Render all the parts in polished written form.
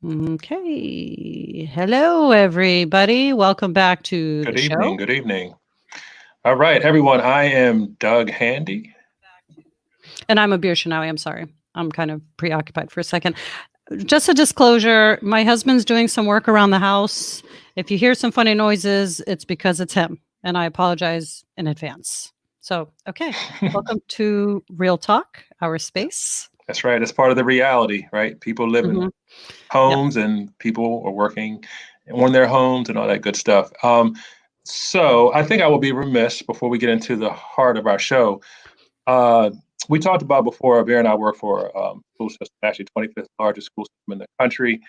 Okay. Hello, everybody. Welcome back to the Good show. evening. Good evening. All right, everyone. I am Doug Handy. And I'm Abir Shinawi. I'm sorry. I'm kind of preoccupied for a second. Just a disclosure, my husband's doing some work around the house. If you hear some funny noises, it's because it's him. And I apologize in advance. So, okay. Welcome to Real Talk, our space. That's right. It's part of the reality, right? People live in Hmm. Yep. homes and people are working on their homes and all that good stuff. So I think I will be remiss before we get into the heart of our show. Uh, we talked about before, Bear and I work for school system, actually 25th largest school system in the country.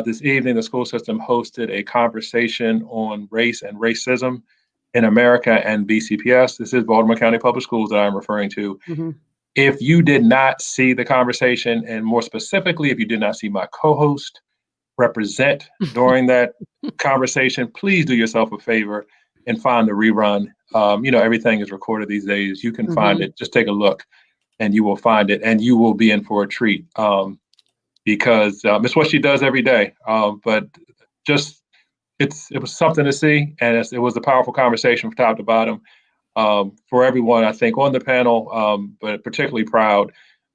This evening, the school system hosted a conversation on race and racism in America and BCPS. This is Baltimore County Public Schools that I'm referring to. Hmm. If you did not see the conversation, and more specifically, if you did not see my co host represent during that conversation, please do yourself a favor and find the rerun. Everything is recorded these days. You can find Hmm. it. Just take a look and you will find it, and you will be in for a treat because it's what she does every day. But just it was something to see, and it was a powerful conversation from top to bottom for everyone, I think, on the panel, but particularly proud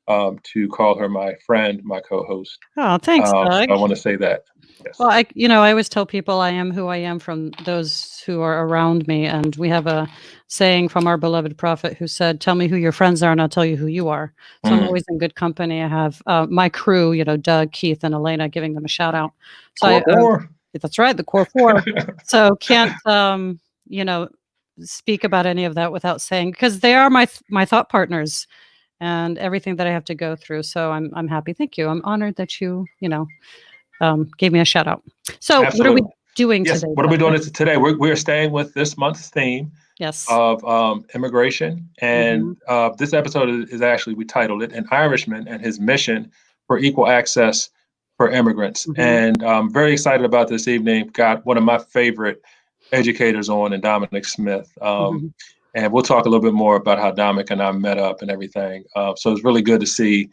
to call her my friend, my co-host. Oh, thanks, So Doug. I want to say that. Well, Yes. I always tell people I am who I am from those who are around me. And we have a saying from our beloved prophet who said, "Tell me who your friends are and I'll tell you who you are." So I'm Mm. always in good company. I have my crew, Doug, Keith, and Elena, giving them a shout out. So Core four. that's right, the core four. So can't, you know, speak about any of that without saying, because they are my thought partners and everything that I have to go through. So I'm happy. Thank you. I'm honored that gave me a shout out. So, what are we Absolutely. doing Yes. today, What are we Doug? doing today? We're staying with this month's theme Yes. of immigration. Hmm. And this episode is actually, we titled it An Irishman and His Mission for Equal Access for Immigrants. Hmm. And I'm very excited about this evening. Got one of my favorite educators on, and Dominic Smith. Hmm. And we'll talk a little bit more about how Dominic and I met up and everything. So it's really good to see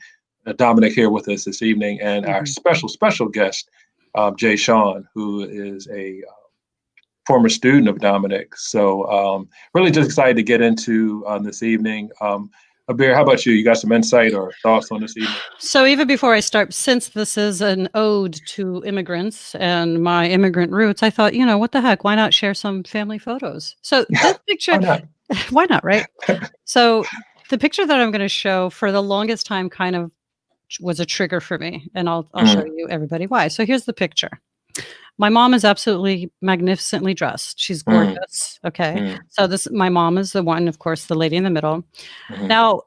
Dominic here with us this evening, and our Hmm. special guest, Jayshawn, who is a former student of Dominic. So really just excited to get into this evening. Abir, how about you? You got some insight or thoughts on this evening? So, even before I start, since this is an ode to immigrants and my immigrant roots, I thought, what the heck? Why not share some family photos? So, this Why picture, not? why not, right? So, the picture that I'm going to show for the longest time kind of was a trigger for me, and I'll show Mm, you everybody why. So, here's the picture. My mom is absolutely magnificently dressed. She's mm, gorgeous. Okay. mm, So my mom is the one, of course, the lady in the middle. mm, Now,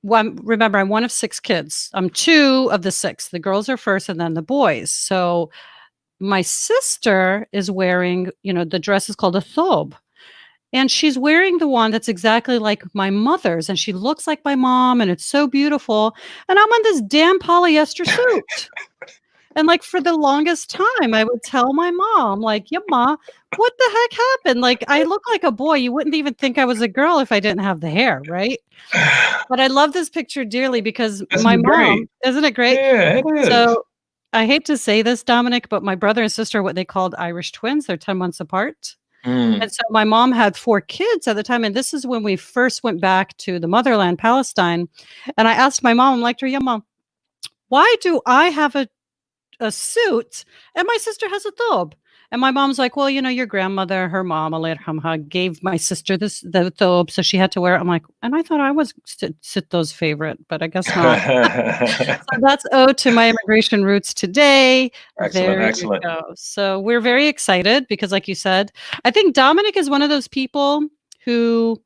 remember, I'm one of six kids. I'm two of the six. The girls are first and then the boys. So my sister is wearing, the dress is called a thobe. And she's wearing the one that's exactly like my mother's. And she looks like my mom and it's so beautiful. And I'm on this damn polyester suit. And, like, for the longest time, I would tell my mom, like, "Yeah, ma, what the heck happened? Like, I look like a boy. You wouldn't even think I was a girl if I didn't have the hair, right?" mm. But I love this picture dearly because This my is mom, great. isn't it great? Yeah, it is. So, I hate to say this, Dominic, but my brother and sister are what they called Irish twins. They're 10 months apart. Mm, And so my mom had 4 kids at the time, and this is when we first went back to the motherland, Palestine. And I asked my mom, I'm like, "Yeah, mom, why do I have a suit, and my sister has a thobe?" And my mom's like, "Well, your grandmother, her mom, Allah yarhamha, gave my sister the thobe, so she had to wear it." I'm like, and I thought I was Sitto's favorite, but I guess not. So that's ode to my immigration roots today. excellent, There you excellent. go. So we're very excited because, like you said, I think Dominic is one of those people who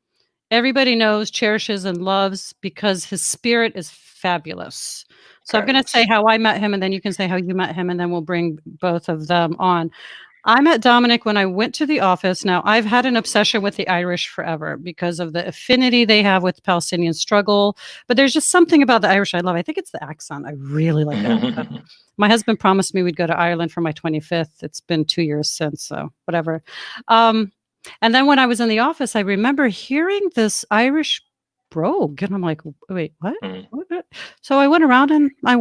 everybody knows, cherishes, and loves because his spirit is fabulous. So I'm going to say Fabulous. how I met him, and then you can say how you met him, and then we'll bring both of them on. I met Dominic when I went to the office. Now, I've had an obsession with the Irish forever because of the affinity they have with the Palestinian struggle. But there's just something about the Irish I love. I think it's the accent. I really like the accent. My husband promised me we'd go to Ireland for my 25th. It's been 2 years since, so whatever. Um, and then when I was in the office, I remember hearing this Irish rogue. And I'm like, wait, what? Mhm. What? So I went around and I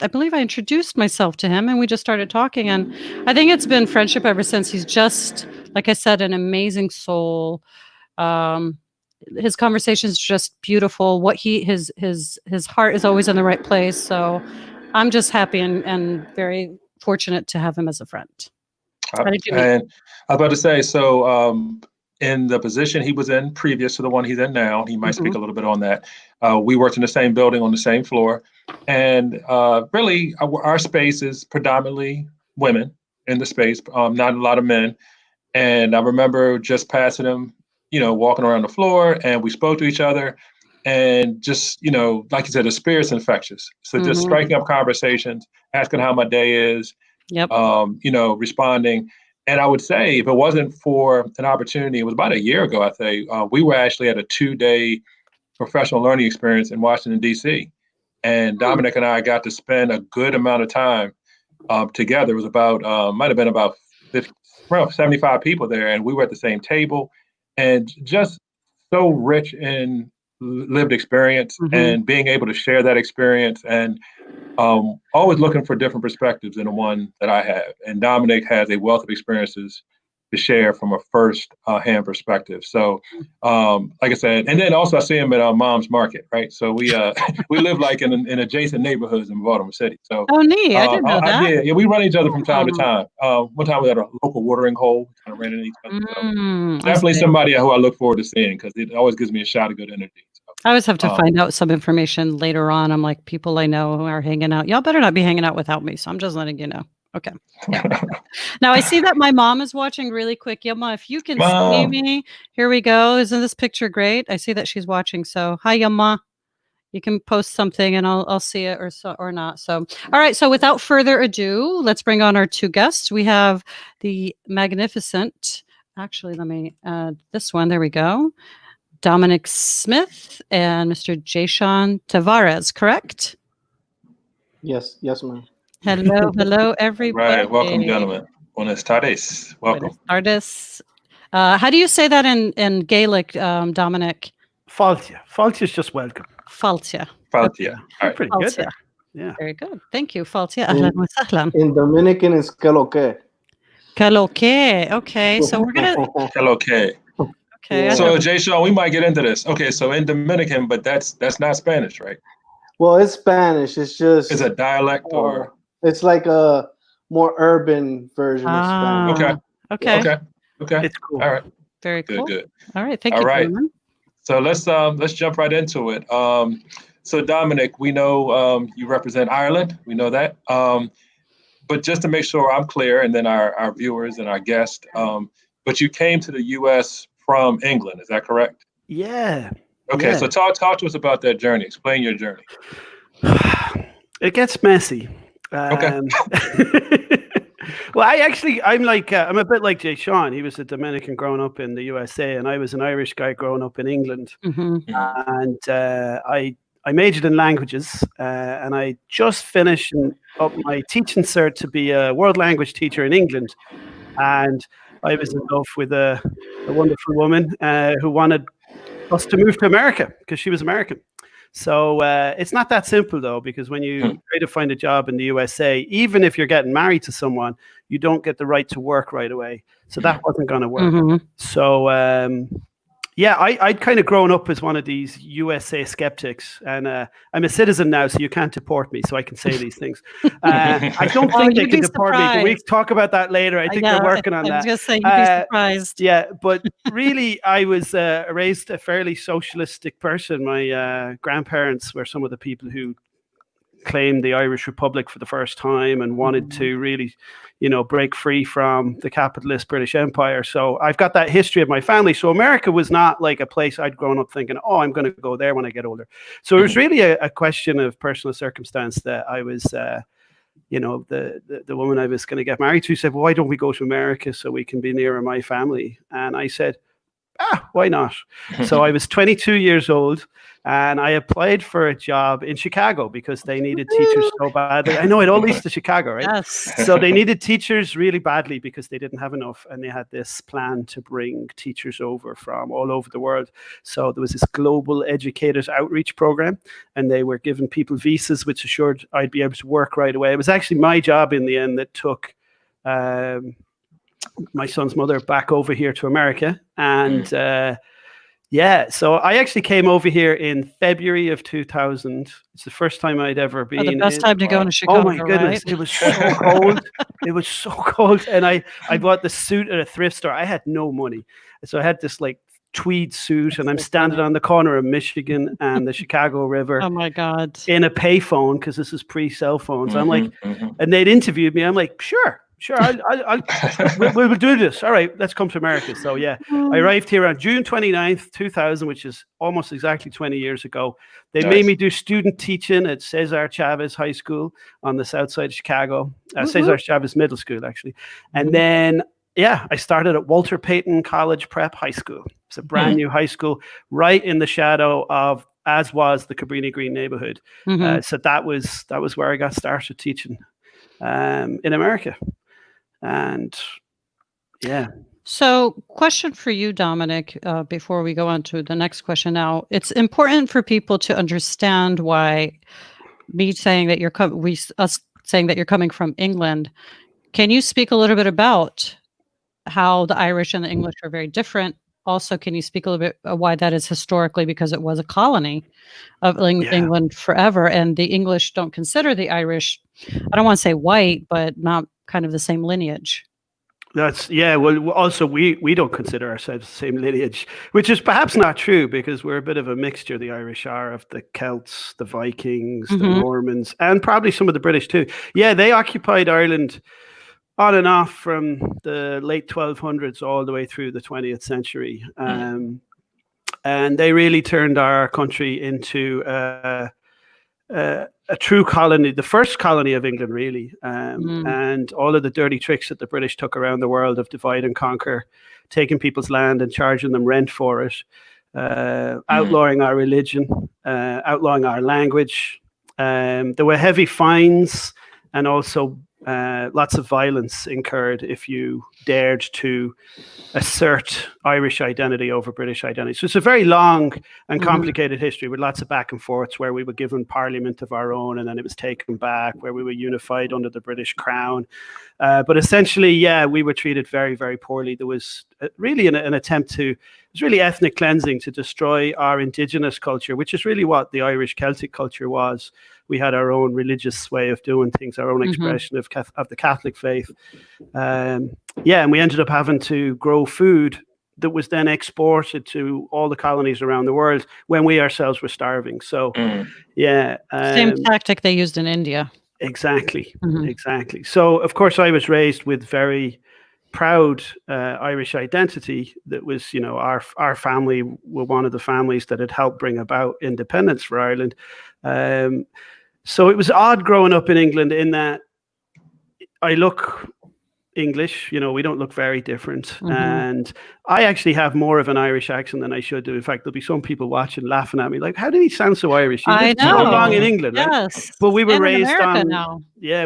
believe I introduced myself to him and we just started talking. And I think it's been friendship ever since. He's just, like I said, an amazing soul. Um, his conversation's just beautiful. His heart is always in the right place. So I'm just happy and very fortunate to have him as a friend. How did you meet? And I was about to say, so in the position he was in previous to the one he's in now, he might speak a little bit on that. We worked in the same building on the same floor. And really, our space is predominantly women in the space, not a lot of men. And I remember just passing him, walking around the floor, and we spoke to each other. And just, like you said, the spirit's infectious. So just striking up conversations, asking how my day is, Yep. responding. And I would say if it wasn't for an opportunity, it was about a year ago, I think, we were actually at a 2-day professional learning experience in Washington, D.C. And Dominic and I got to spend a good amount of time together. It was might have been about 75 people there. And we were at the same table and just so rich in lived experience and being able to share that experience and always looking for different perspectives than the one that I have. And Dominic has a wealth of experiences to share from a first hand perspective. So, like I said, and then also I see him at Mom's Market, right? So we we live like in adjacent neighborhoods in Baltimore City. So, oh, neat! I didn't know that. yeah, we run each other from time to time. One time we had a local watering hole, kind of ran into each other. So definitely somebody who I look forward to seeing because it always gives me a shot of good energy. So, I always have to find out some information later on. I'm like, people I know who are hanging out. Y'all better not be hanging out without me. So I'm just letting you know. Okay. Yeah. Now I see that my mom is watching really quick. Yama, if you can see me, here we go. Isn't this picture great? I see that she's watching. So hi, Yama. You can post something and I'll see it or not. So, all right. So without further ado, let's bring on our two guests. We have the magnificent, actually, let me add this one. There we go. Dominic Smith and Mr. Jayshawn Tavarez, correct? Yes, ma'am. Hello, everybody. Right. Welcome, gentlemen. Buenas tardes. Welcome. Buenas tardes. How do you say that in Gaelic, Dominic? Faltia. Faltia is just welcome. Faltia. Faltia. All right. Pretty good there. Yeah. Very good. Thank you. Faltia. Ahlan wa sahlan. In Dominican, it's que lo que. Que lo que. Okay. So we're going to. Que lo que. Okay. Yeah. So, Jayshawn, we might get into this. Okay. So in Dominican, but that's not Spanish, right? Well, it's Spanish. It's just. It's a dialect or. It's like a more urban version of Spanish. Okay. It's cool. All right. Very cool. Good. All right. Thank you. All right. Gentlemen. So let's jump right into it. So Dominic, we know you represent Ireland. We know that. But just to make sure I'm clear, and then our viewers and our guests, but you came to the U.S. from England. Is that correct? Yeah. Okay. Yeah. So talk to us about that journey. Explain your journey. It gets messy. Okay. Well, I'm a bit like Jayshawn. He was a Dominican growing up in the USA, and I was an Irish guy growing up in England. And I majored in languages, and I just finished up my teaching cert to be a world language teacher in England. And I was in love with a wonderful woman who wanted us to move to America because she was American. So it's not that simple, though, because when you try to find a job in the USA, even if you're getting married to someone, you don't get the right to work right away. So that wasn't going to work. So, I'd kind of grown up as one of these USA skeptics. And I'm a citizen now, so you can't deport me, so I can say these things. I don't think they can deport me, but we talk about that later. I think they're working on that. I was going to say, you'd be surprised. Yeah, but really, I was raised a fairly socialistic person. My grandparents were some of the people who claimed the Irish Republic for the first time and wanted to really, break free from the capitalist British Empire. So I've got that history of my family. So America was not like a place I'd grown up thinking, oh, I'm going to go there when I get older. So it was really a question of personal circumstance that I was, the woman I was going to get married to said, well, why don't we go to America so we can be nearer my family? And I said, why not? So I was 22 years old, and I applied for a job in Chicago because they needed teachers so badly. I know it all leads to Chicago, right? Yes. So they needed teachers really badly because they didn't have enough, and they had this plan to bring teachers over from all over the world. So there was this global educators outreach program, and they were giving people visas, which assured I'd be able to work right away. It was actually my job in the end that took my son's mother back over here to America. And so I actually came over here in February of 2000. It's the first time I'd ever been. The best time to go to Chicago. Oh my goodness, right? It was so cold. It was so cold. And I bought the suit at a thrift store. I had no money. So I had this like tweed suit, and I'm standing on the corner of Michigan and the Chicago River. Oh my God. In a payphone, because this is pre-cell phones. I'm like, and they'd interviewed me. I'm like, sure, we'll do this. All right, let's come to America. So yeah, I arrived here on June 29th, 2000, which is almost exactly 20 years ago. They made me do student teaching at Cesar Chavez High School on the south side of Chicago. Cesar Chavez Middle School, actually. And then, I started at Walter Payton College Prep High School. It's a brand new high school right in the shadow of, as was the Cabrini Green neighborhood. So that was where I got started teaching in America. And so question for you, Dominic, before we go on to the next question. Now, it's important for people to understand why me saying that us saying that you're coming from England. Can you speak a little bit about how the Irish and the English are very different? Also, can you speak a little bit why that is historically, because it was a colony of England forever, and the English don't consider the Irish, I don't want to say white, but not kind of the same lineage. Well, also we don't consider ourselves the same lineage, which is perhaps not true, because we're a bit of a mixture. The Irish are of the Celts, the Vikings, the Normans, and probably some of the British too. Yeah, they occupied Ireland on and off from the late 1200s all the way through the 20th century. And they really turned our country into a true colony, the first colony of England, really. And all of the dirty tricks that the British took around the world of divide and conquer, taking people's land and charging them rent for it, outlawing our religion, outlawing our language. There were heavy fines, and also lots of violence incurred if you dared to assert Irish identity over British identity. So it's a very long and complicated history with lots of back and forths, where we were given parliament of our own and then it was taken back, where we were unified under the British crown. But essentially, we were treated very, very poorly. There was really an attempt to, it was really ethnic cleansing to destroy our indigenous culture, which is really what the Irish Celtic culture was. We had our own religious way of doing things, our own expression of the Catholic faith. And we ended up having to grow food that was then exported to all the colonies around the world when we ourselves were starving. So, same tactic they used in India. Exactly. So, of course, I was raised with very proud Irish identity. That was, our family were one of the families that had helped bring about independence for Ireland. So it was odd growing up in England in that I look English, we don't look very different. And I actually have more of an Irish accent than I should do. In fact, there'll be some people watching laughing at me like, how did he sound so Irish? He lived so long in England, right? Yes. But we were raised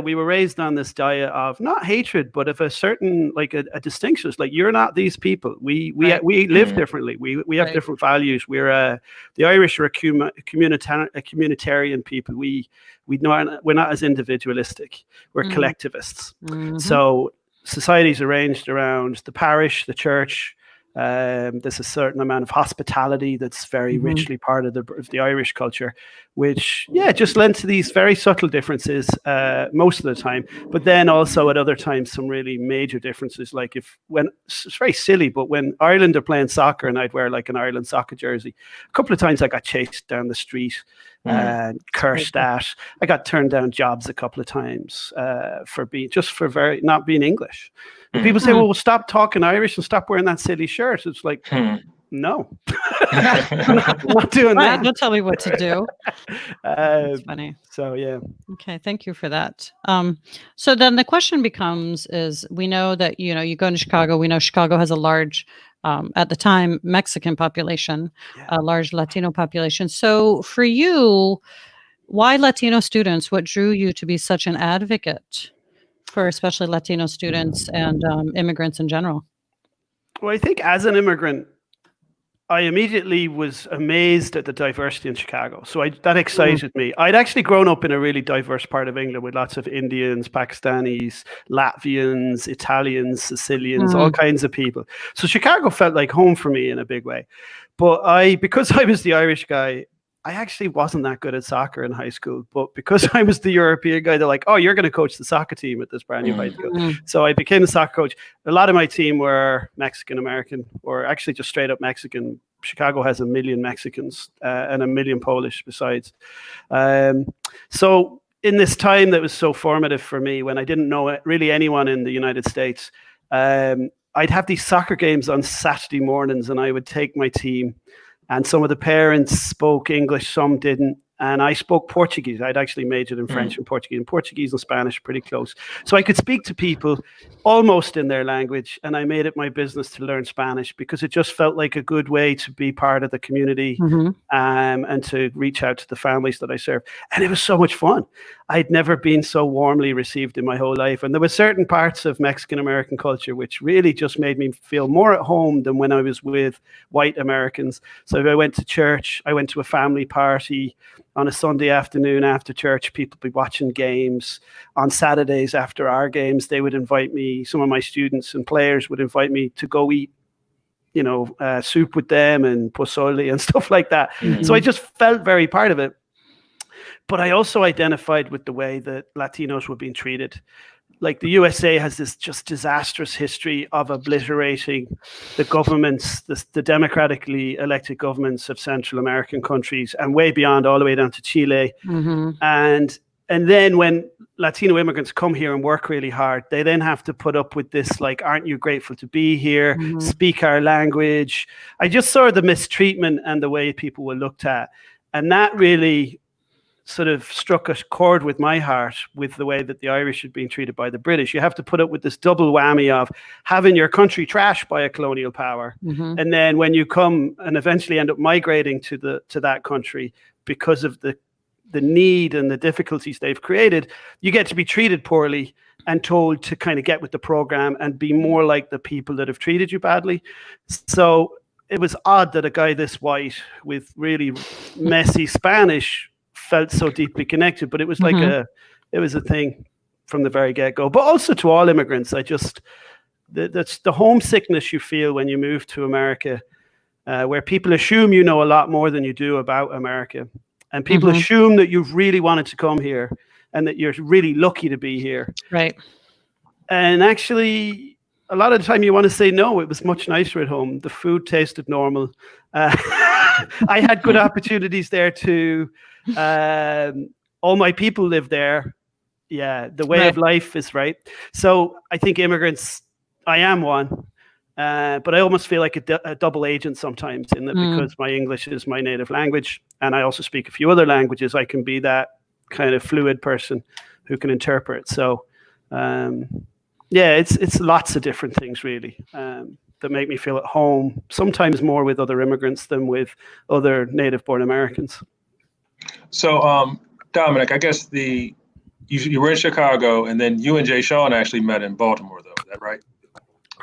we were raised on this diet of not hatred, but of a certain, like a distinction. It's like, you're not these people. We live differently. We have different values. We're the Irish are a communitarian people. We're not as individualistic. We're collectivists. So society's arranged around the parish, the church. There's a certain amount of hospitality that's very richly part of the Irish culture, which just lent to these very subtle differences most of the time, but then also at other times some really major differences. Like when it's very silly, but when Ireland are playing soccer and I'd wear like an Ireland soccer jersey, a couple of times I got chased down the street, cursed at. I got turned down jobs a couple of times for not being English. And people say, well, stop talking Irish and stop wearing that silly shirt. It's like, no, I'm not doing that. Don't tell me what to do. That's funny. So, yeah. Okay. Thank you for that. So then the question becomes, is we know that, you go into Chicago. We know Chicago has a large at the time, Mexican population, Yeah. a large Latino population. So for you, why Latino students? What drew you to be such an advocate for especially Latino students and immigrants in general? Well, I think as an immigrant, I immediately was amazed at the diversity in Chicago. So that excited me. I'd actually grown up in a really diverse part of England with lots of Indians, Pakistanis, Latvians, Italians, Sicilians, all kinds of people. So Chicago felt like home for me in a big way. But because I was the Irish guy, I actually wasn't that good at soccer in high school. But because I was the European guy, they're like, oh, you're going to coach the soccer team at this brand new high school. So I became the soccer coach. A lot of my team were Mexican-American, or actually just straight up Mexican. Chicago has 1 million Mexicans and 1 million Polish besides. So in this time that was so formative for me, when I didn't know really anyone in the United States, I'd have these soccer games on Saturday mornings, and I would take my team. And some of the parents spoke English, some didn't. And I spoke Portuguese. I'd actually majored in French and Portuguese and Spanish pretty close. So I could speak to people almost in their language. And I made it my business to learn Spanish because it just felt like a good way to be part of the community and to reach out to the families that I serve. And it was so much fun. I'd never been so warmly received in my whole life. And there were certain parts of Mexican-American culture which really just made me feel more at home than when I was with white Americans. So if I went to church, I went to a family party. On a Sunday afternoon after church, people would be watching games. On Saturdays after our games, they would invite me, some of my students and players would invite me to go eat, soup with them and pozole and stuff like that. So I just felt very part of it. But I also identified with the way that Latinos were being treated. Like the USA has this just disastrous history of obliterating the governments, the democratically elected governments of Central American countries and way beyond, all the way down to Chile. And then when Latino immigrants come here and work really hard, they then have to put up with this, like, aren't you grateful to be here? Speak our language. I just saw the mistreatment and the way people were looked at. And that really sort of struck a chord with my heart with the way that the Irish had been treated by the British. You have to put up with this double whammy of having your country trashed by a colonial power. And then when you come and eventually end up migrating to that country because of the need and the difficulties they've created, you get to be treated poorly and told to kind of get with the program and be more like the people that have treated you badly. So it was odd that a guy this white with really messy Spanish felt so deeply connected, but it was like it was a thing from the very get-go. But also to all immigrants, that's the homesickness you feel when you move to America, where people assume you know a lot more than you do about America, and people assume that you've really wanted to come here and that you're really lucky to be here. Right. And actually, a lot of the time you want to say no. It was much nicer at home. The food tasted normal. I had good opportunities there too. All my people live there. Yeah, the way of life is right. So I think immigrants, I am one, but I almost feel like a double agent sometimes in that because my English is my native language and I also speak a few other languages, I can be that kind of fluid person who can interpret. So it's lots of different things really that make me feel at home, sometimes more with other immigrants than with other native-born Americans. So, Dominic, I guess you were in Chicago, and then you and Jayshawn actually met in Baltimore, though. Is that right?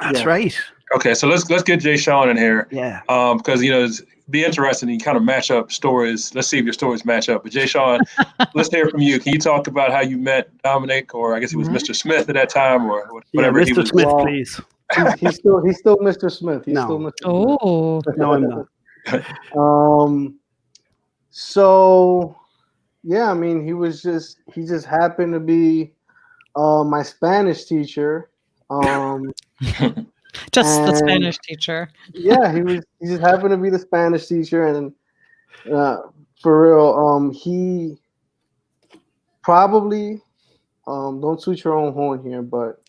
That's right. Okay, so let's get Jayshawn in here. Yeah. Because it'd be interesting. You kind of match up stories. Let's see if your stories match up. But Jayshawn, let's hear from you. Can you talk about how you met Dominic, or I guess he was Mr. Smith at that time, or whatever he was? Mr. Smith, please. He's still Mr. Smith. He's still Mr. Smith. No, I'm not. So, yeah, I mean, he just happened to be my Spanish teacher. Just the Spanish teacher. Yeah, he just happened to be the Spanish teacher, and for real, he probably don't toot your own horn here, but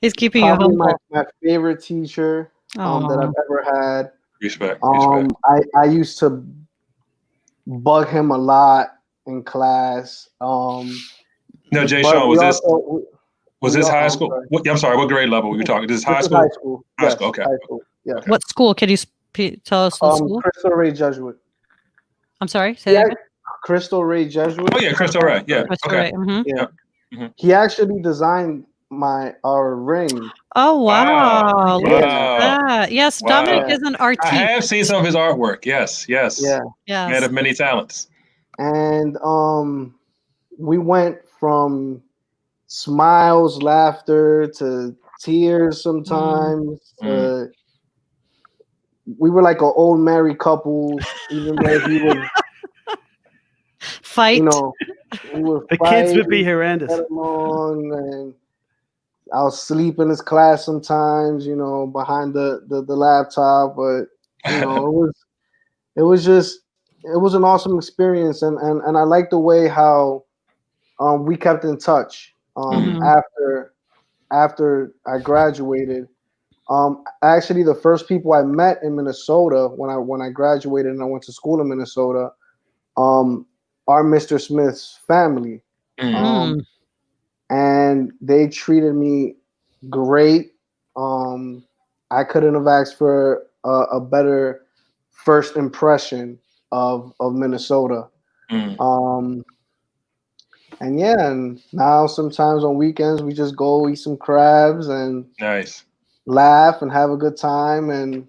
he's keeping you humble. My favorite teacher that I've ever had. Respect. I used to bug him a lot in class. No, Jayshawn, Was this No, high I'm school? sorry. I'm sorry. What grade level were you talking? This is high This is school. high school. High Yes, school. Okay. high school. Yes. Okay. What school? Can you tell us the school? Crystal Ray Jesuit. I'm sorry. Say that Yeah, again. Crystal Ray Jesuit. Oh yeah, Crystal Ray. Yeah. Crystal Okay. Ray, mhm. Yeah. Yep. Mhm. He actually designed our ring. Oh wow! Look at Wow. that. Yes, Wow. Dominic is an I artiste. have seen some of his artwork. Yes. Yes. Yeah. Yes. Man of many talents. And we went from smiles, laughter to tears sometimes. We were like an old married couple, even though he was Fight. you know, we would The fight, kids would be horrendous. get along, and I'll sleep in his class sometimes, you know, behind the laptop. But you know, it was an awesome experience, and I like the way how we kept in touch after I graduated. Actually, the first people I met in Minnesota when I graduated and I went to school in Minnesota, are Mr. Smith's family, and they treated me great. I couldn't have asked for a better first impression of Minnesota. And yeah, and now sometimes on weekends we just go eat some crabs and laugh and have a good time, and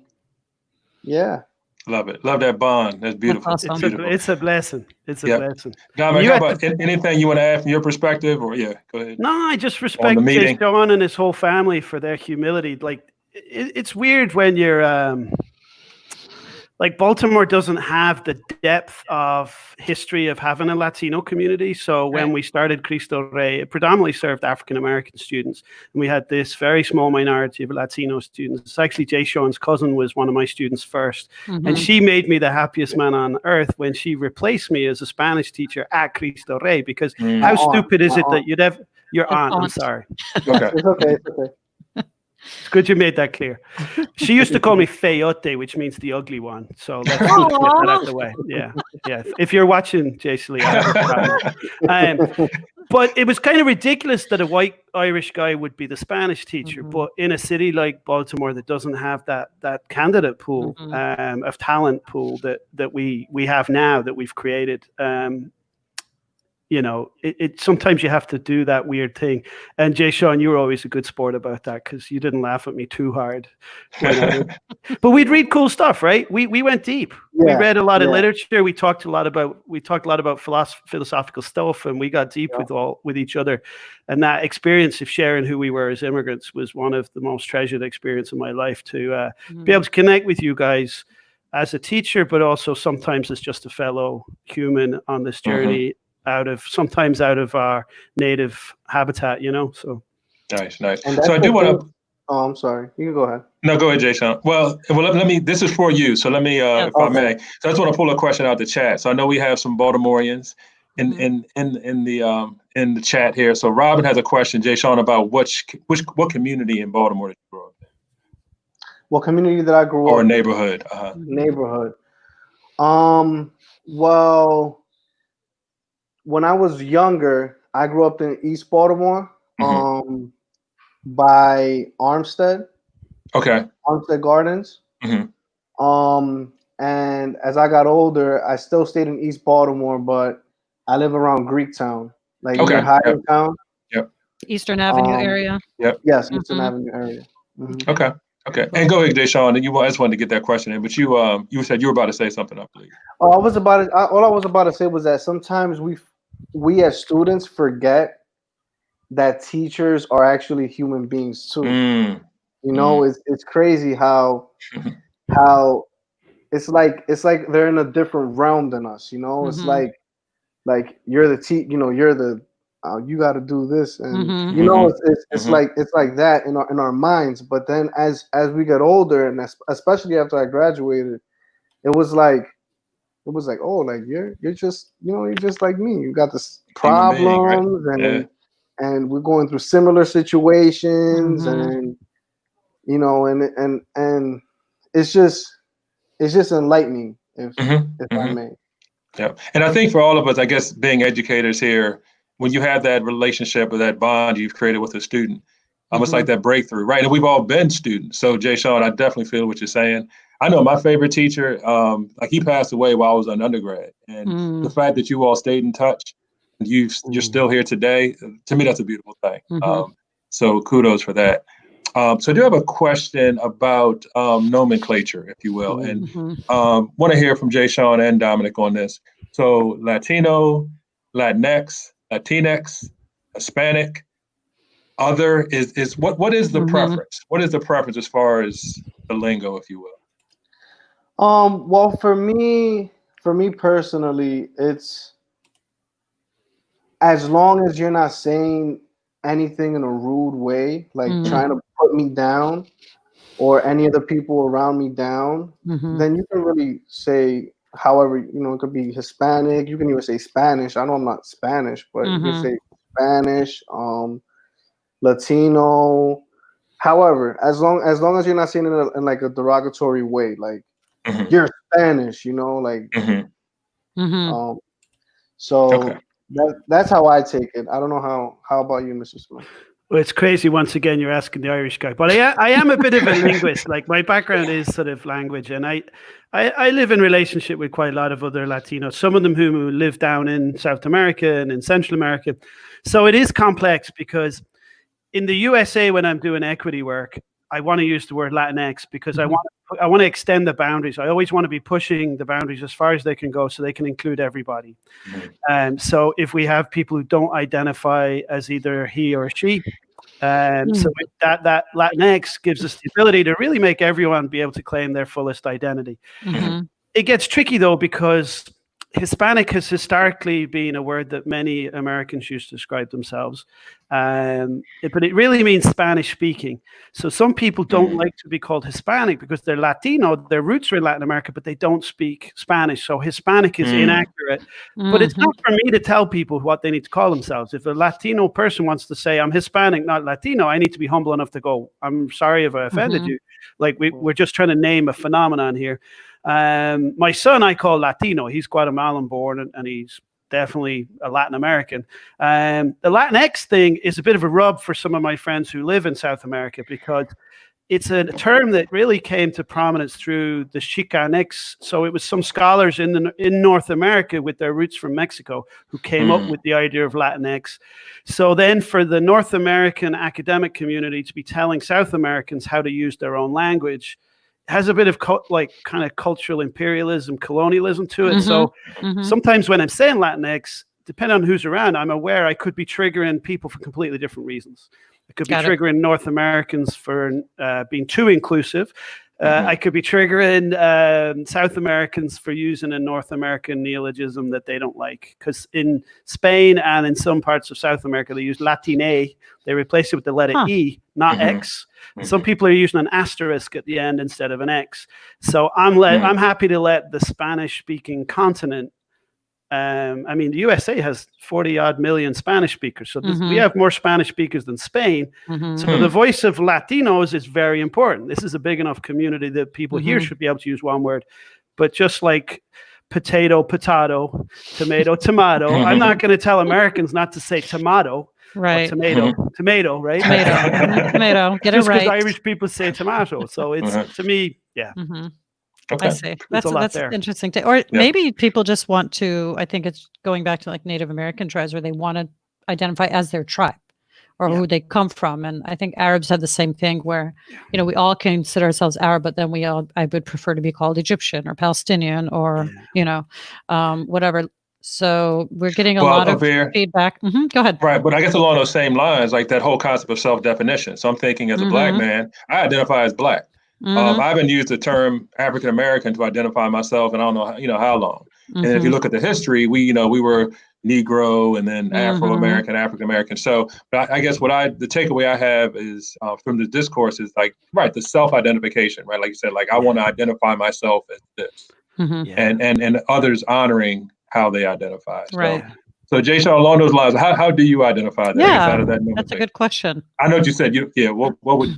yeah. Love it. Love that bond. That's beautiful. That's awesome. Beautiful. It's a blessing. It's a blessing. Dominic, how about anything you want to add from your perspective? Or go ahead. No, I just respect Jayshawn and his whole family for their humility. Like it's weird when you're like Baltimore doesn't have the depth of history of having a Latino community. So when we started Cristo Rey, it predominantly served African-American students. And we had this very small minority of Latino students. It's actually Jayshawn's cousin was one of my students first. And she made me the happiest man on earth when she replaced me as a Spanish teacher at Cristo Rey, because how stupid is it that you'd ever, your aunt, I'm sorry. Okay. It's okay. It's okay. It's good you made that clear. She used to call me Feyote, which means the ugly one. So let's get that out of the way. Yeah. If you're watching, Jason Lee, but it was kind of ridiculous that a white Irish guy would be the Spanish teacher. But in a city like Baltimore that doesn't have that candidate pool of talent pool that we have now, that we've created, you know, it sometimes you have to do that weird thing. And Jayshawn, you were always a good sport about that because you didn't laugh at me too hard. But we'd read cool stuff, right? We went deep. We read a lot of literature. We talked a lot about philosophical stuff, and we got deep with each other. And that experience of sharing who we were as immigrants was one of the most treasured experiences of my life, to be able to connect with you guys as a teacher, but also sometimes as just a fellow human on this journey. Sometimes out of our native habitat, you know. So nice. So I do want to. Oh, I'm sorry. You can go ahead. No, go ahead, Jayshawn. Well, let me. This is for you, so let me, if I may. So I just want to pull a question out the chat. So I know we have some Baltimoreans in the chat here. So Robin has a question, Jayshawn, about what community in Baltimore did you grow up in? What community that I grew up in? Or neighborhood? Neighborhood. Well, when I was younger, I grew up in East Baltimore, by Armstead. Okay. Armstead Gardens. And as I got older, I still stayed in East Baltimore, but I live around Greektown, like near Hydentown. Yep. Eastern Avenue area. Yep. Yes, Eastern Avenue area. Okay. And go ahead, Jayshawn. I just wanted to get that question in, but you said you were about to say something, I believe. All I was about to say was that sometimes we as students forget that teachers are actually human beings too. You know, it's crazy how it's like they're in a different realm than us. You know, it's like you're the you're the you got to do this, and you know, it's like that in our minds. But then as we get older, and especially after I graduated, it was like, oh, like you're just, you're just like me. You got this problems, right? and we're going through similar situations, and you know, and it's just enlightening, if I may. Yeah, and I think for all of us, I guess, being educators here when you have that relationship or that bond you've created with a student, it's like that breakthrough, right? And we've all been students. So Jayshawn, I definitely feel what you're saying. I know my favorite teacher, like he passed away while I was an undergrad, and the fact that you all stayed in touch, and you're still here today, to me, that's a beautiful thing. So kudos for that. So I do have a question about nomenclature, if you will, and want to hear from Jayshawn and Dominic on this. So Latino, Latinx, Latinx, Hispanic, other is what is the preference? What is the preference as far as the lingo, if you will? Well, for me personally, it's as long as you're not saying anything in a rude way, like trying to put me down or any of the people around me down, then you can really say however, it could be Hispanic. You can even say Spanish. I know I'm not Spanish, but you can say Spanish, Latino. However, as long as you're not saying it in like a derogatory way, like you're Spanish, like. So that's how I take it. I don't know how about you, Mr. Smith? Well, it's crazy. Once again, you're asking the Irish guy, but I am a bit of a linguist. Like my background is sort of language, and I live in relationship with quite a lot of other Latinos. Some of them who live down in South America and in Central America. So it is complex because in the USA, when I'm doing equity work, I want to use the word Latinx because I want to extend the boundaries. I always want to be pushing the boundaries as far as they can go so they can include everybody. So if we have people who don't identify as either he or she, so that Latinx gives us the ability to really make everyone be able to claim their fullest identity. It gets tricky though, because Hispanic has historically been a word that many Americans use to describe themselves, but it really means Spanish speaking. So some people don't like to be called Hispanic because they're Latino, their roots are in Latin America, but they don't speak Spanish. So Hispanic is inaccurate, but it's not for me to tell people what they need to call themselves. If a Latino person wants to say I'm Hispanic, not Latino, I need to be humble enough to go, I'm sorry if I offended you. Like we're just trying to name a phenomenon here. My son I call Latino. He's Guatemalan born and he's definitely a Latin American. The Latinx thing is a bit of a rub for some of my friends who live in South America because it's a term that really came to prominence through the Chicanx. So it was some scholars in North America with their roots from Mexico who came up with the idea of Latinx. So then for the North American academic community to be telling South Americans how to use their own language has a bit of kind of cultural imperialism, colonialism to it. So sometimes when I'm saying Latinx, depending on who's around, I'm aware I could be triggering people for completely different reasons. I could be triggering North Americans for being too inclusive. I could be triggering South Americans for using a North American neologism that they don't like. Because in Spain and in some parts of South America, they use Latine. They replace it with the letter E, not X. Some people are using an asterisk at the end instead of an X. So I'm happy to let the Spanish-speaking continent. I mean, the USA has 40-odd million Spanish speakers. So we have more Spanish speakers than Spain. So the voice of Latinos is very important. This is a big enough community that people here should be able to use one word. But just like potato, potato, tomato, tomato, I'm not going to tell Americans not to say tomato. Right. Tomato, right? Tomato. Get just it right. Because Irish people say tomato. So it's, to me, I see. That's interesting. Or maybe people just want to, I think it's going back to like Native American tribes where they want to identify as their tribe or who they come from. And I think Arabs have the same thing where, we all consider ourselves Arab, but then I would prefer to be called Egyptian or Palestinian or, whatever. So we're getting a lot of feedback. Go ahead. Right. But I guess along those same lines, like that whole concept of self-definition. So I'm thinking as a Black man, I identify as Black. I haven't used the term African American to identify myself, and I don't know, how long. And if you look at the history, we were Negro and then Afro-American, African American. So, but I guess the takeaway I have is from the discourse is like, the self-identification, right? Like you said, like I want to identify myself as this, and others honoring how they identify. Right. So Jayshawn, along those lines, how do you identify that? Yeah, that's a good question. I know what you said. What would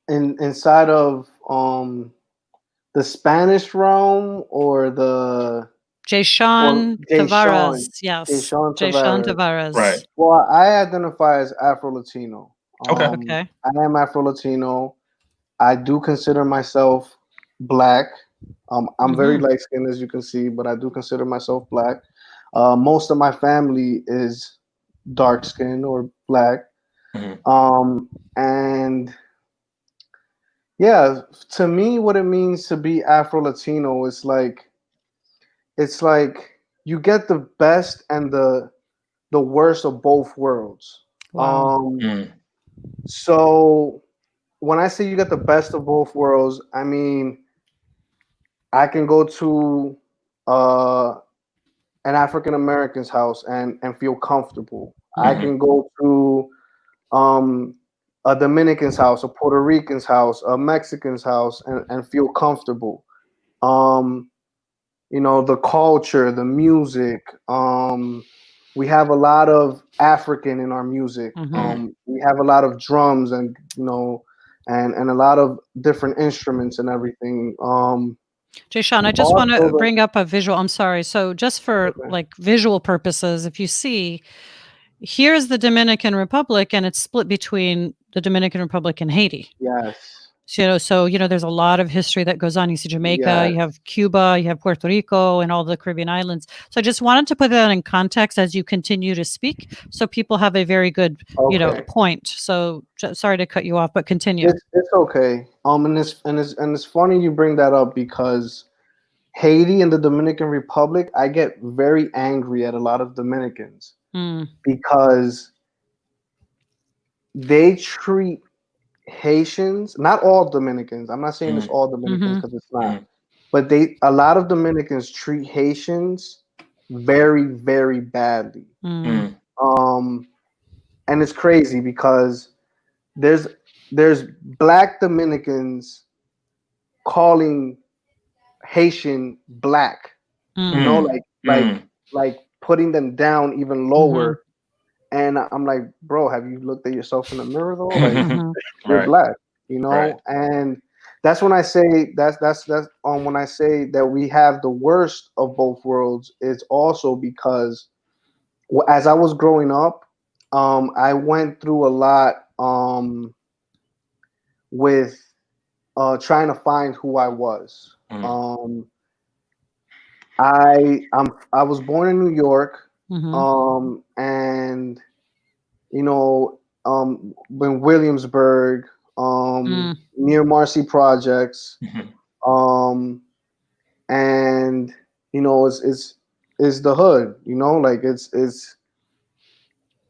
inside of the Spanish realm or the Jayshawn Tavarez. Yes. Jayshawn Tavarez. Right. Well, I identify as Afro-Latino. Okay. I am Afro-Latino. I do consider myself black. I'm very light-skinned, as you can see, but I do consider myself black. Most of my family is dark-skinned or black. And yeah, to me, what it means to be Afro-Latino is like, it's like you get the best and the worst of both worlds. Wow. So when I say you get the best of both worlds, I mean I can go to an African American's house and feel comfortable. I can go to a Dominican's house, a Puerto Rican's house, a Mexican's house, and feel comfortable. You know, the culture, the music. We have a lot of African in our music. We have a lot of drums and, you know, and a lot of different instruments and everything. Jayshawn, I just want to bring up a visual. I'm sorry. So just for like visual purposes, if you see, here's the Dominican Republic, and it's split between the Dominican Republic and Haiti. Yes. So there's a lot of history that goes on. You see Jamaica, you have Cuba, you have Puerto Rico, and all the Caribbean islands. So I just wanted to put that in context as you continue to speak, so people have a very good, point. So sorry to cut you off, but continue. It's okay. And it's funny you bring that up, because Haiti and the Dominican Republic, I get very angry at a lot of Dominicans because they treat Haitians, not all Dominicans, I'm not saying it's all Dominicans, because it's not, but a lot of Dominicans treat Haitians very, very badly. And it's crazy because there's black Dominicans calling Haitian black, you know, like putting them down even lower. And I'm like, bro, have you looked at yourself in the mirror though? Like, you're black, you know? And that's when I say that's when I say that we have the worst of both worlds. It's also because as I was growing up, I went through a lot with trying to find who I was. I was born in New York. And you know, in Williamsburg, near Marcy Projects, and you know, it's the hood, you know, like it's.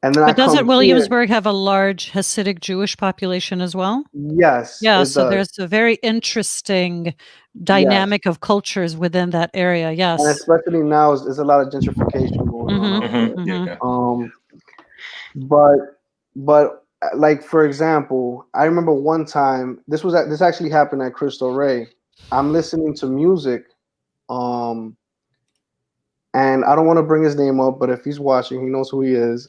And then but doesn't Williamsburg have a large Hasidic Jewish population as well? Yes. Yeah. So there's a very interesting dynamic of cultures within that area. Yes. And especially now, there's a lot of gentrification going on. But like, for example, I remember one time, this actually happened at Cristo Rey. I'm listening to music, and I don't want to bring his name up, but if he's watching, he knows who he is.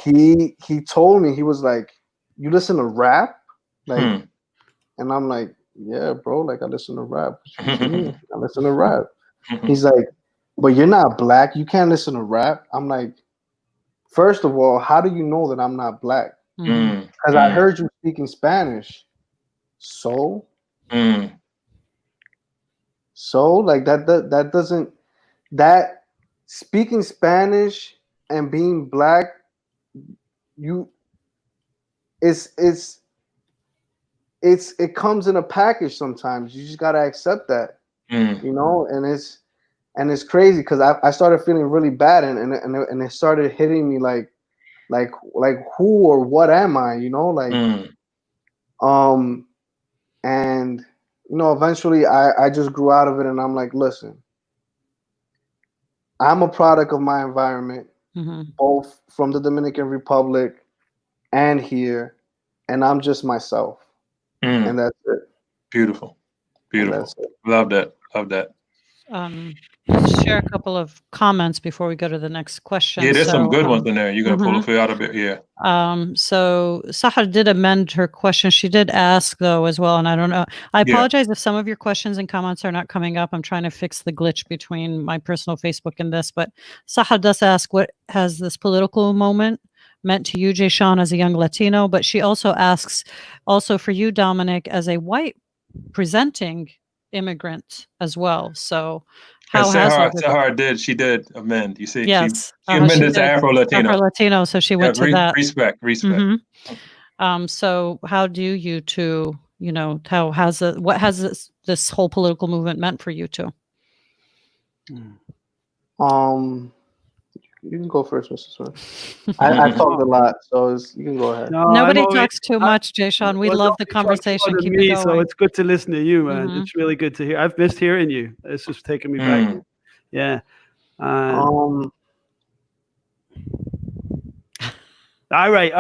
He told me, he was like, "You listen to rap?" Like, and I'm like, "Yeah, bro. Like, I listen to rap. What you mean? I listen to rap." He's like, "But you're not black. You can't listen to rap." I'm like, first of all, how do you know that I'm not black? Because I heard you speaking Spanish. So like that doesn't, that speaking Spanish and being black, it comes in a package sometimes. You just gotta accept that. You know, and it's crazy because I started feeling really bad, and it started hitting me like who or what am I, you know, like and you know, eventually I just grew out of it, and I'm like, listen, I'm a product of my environment, both from the Dominican Republic and here, and I'm just myself, and that's it. Beautiful. Love that. share a couple of comments before we go to the next question. Yeah, there's some good ones in there. You're going to pull a few out of it. Yeah. So Sahar did amend her question. She did ask, though, as well. And I don't know. I apologize if some of your questions and comments are not coming up. I'm trying to fix the glitch between my personal Facebook and this. But Sahar does ask, what has this political moment meant to you, Jayshawn, as a young Latino? But she also asks, also for you, Dominic, as a white presenting immigrant as well. So how has Sahar she did amend. You see, yes, she amended to Afro-Latino. Afro-Latino, so she went to that. Respect. Mm-hmm. So how do you two, what has this whole political movement meant for you two? You can go first, Mr. Smith. I talked a lot, so you can go ahead. No, nobody talks too much, Jayshawn. We love the conversation. Keep it going. So it's good to listen to you, man. It's really good to hear. I've missed hearing you. It's just taking me back. Yeah. All right.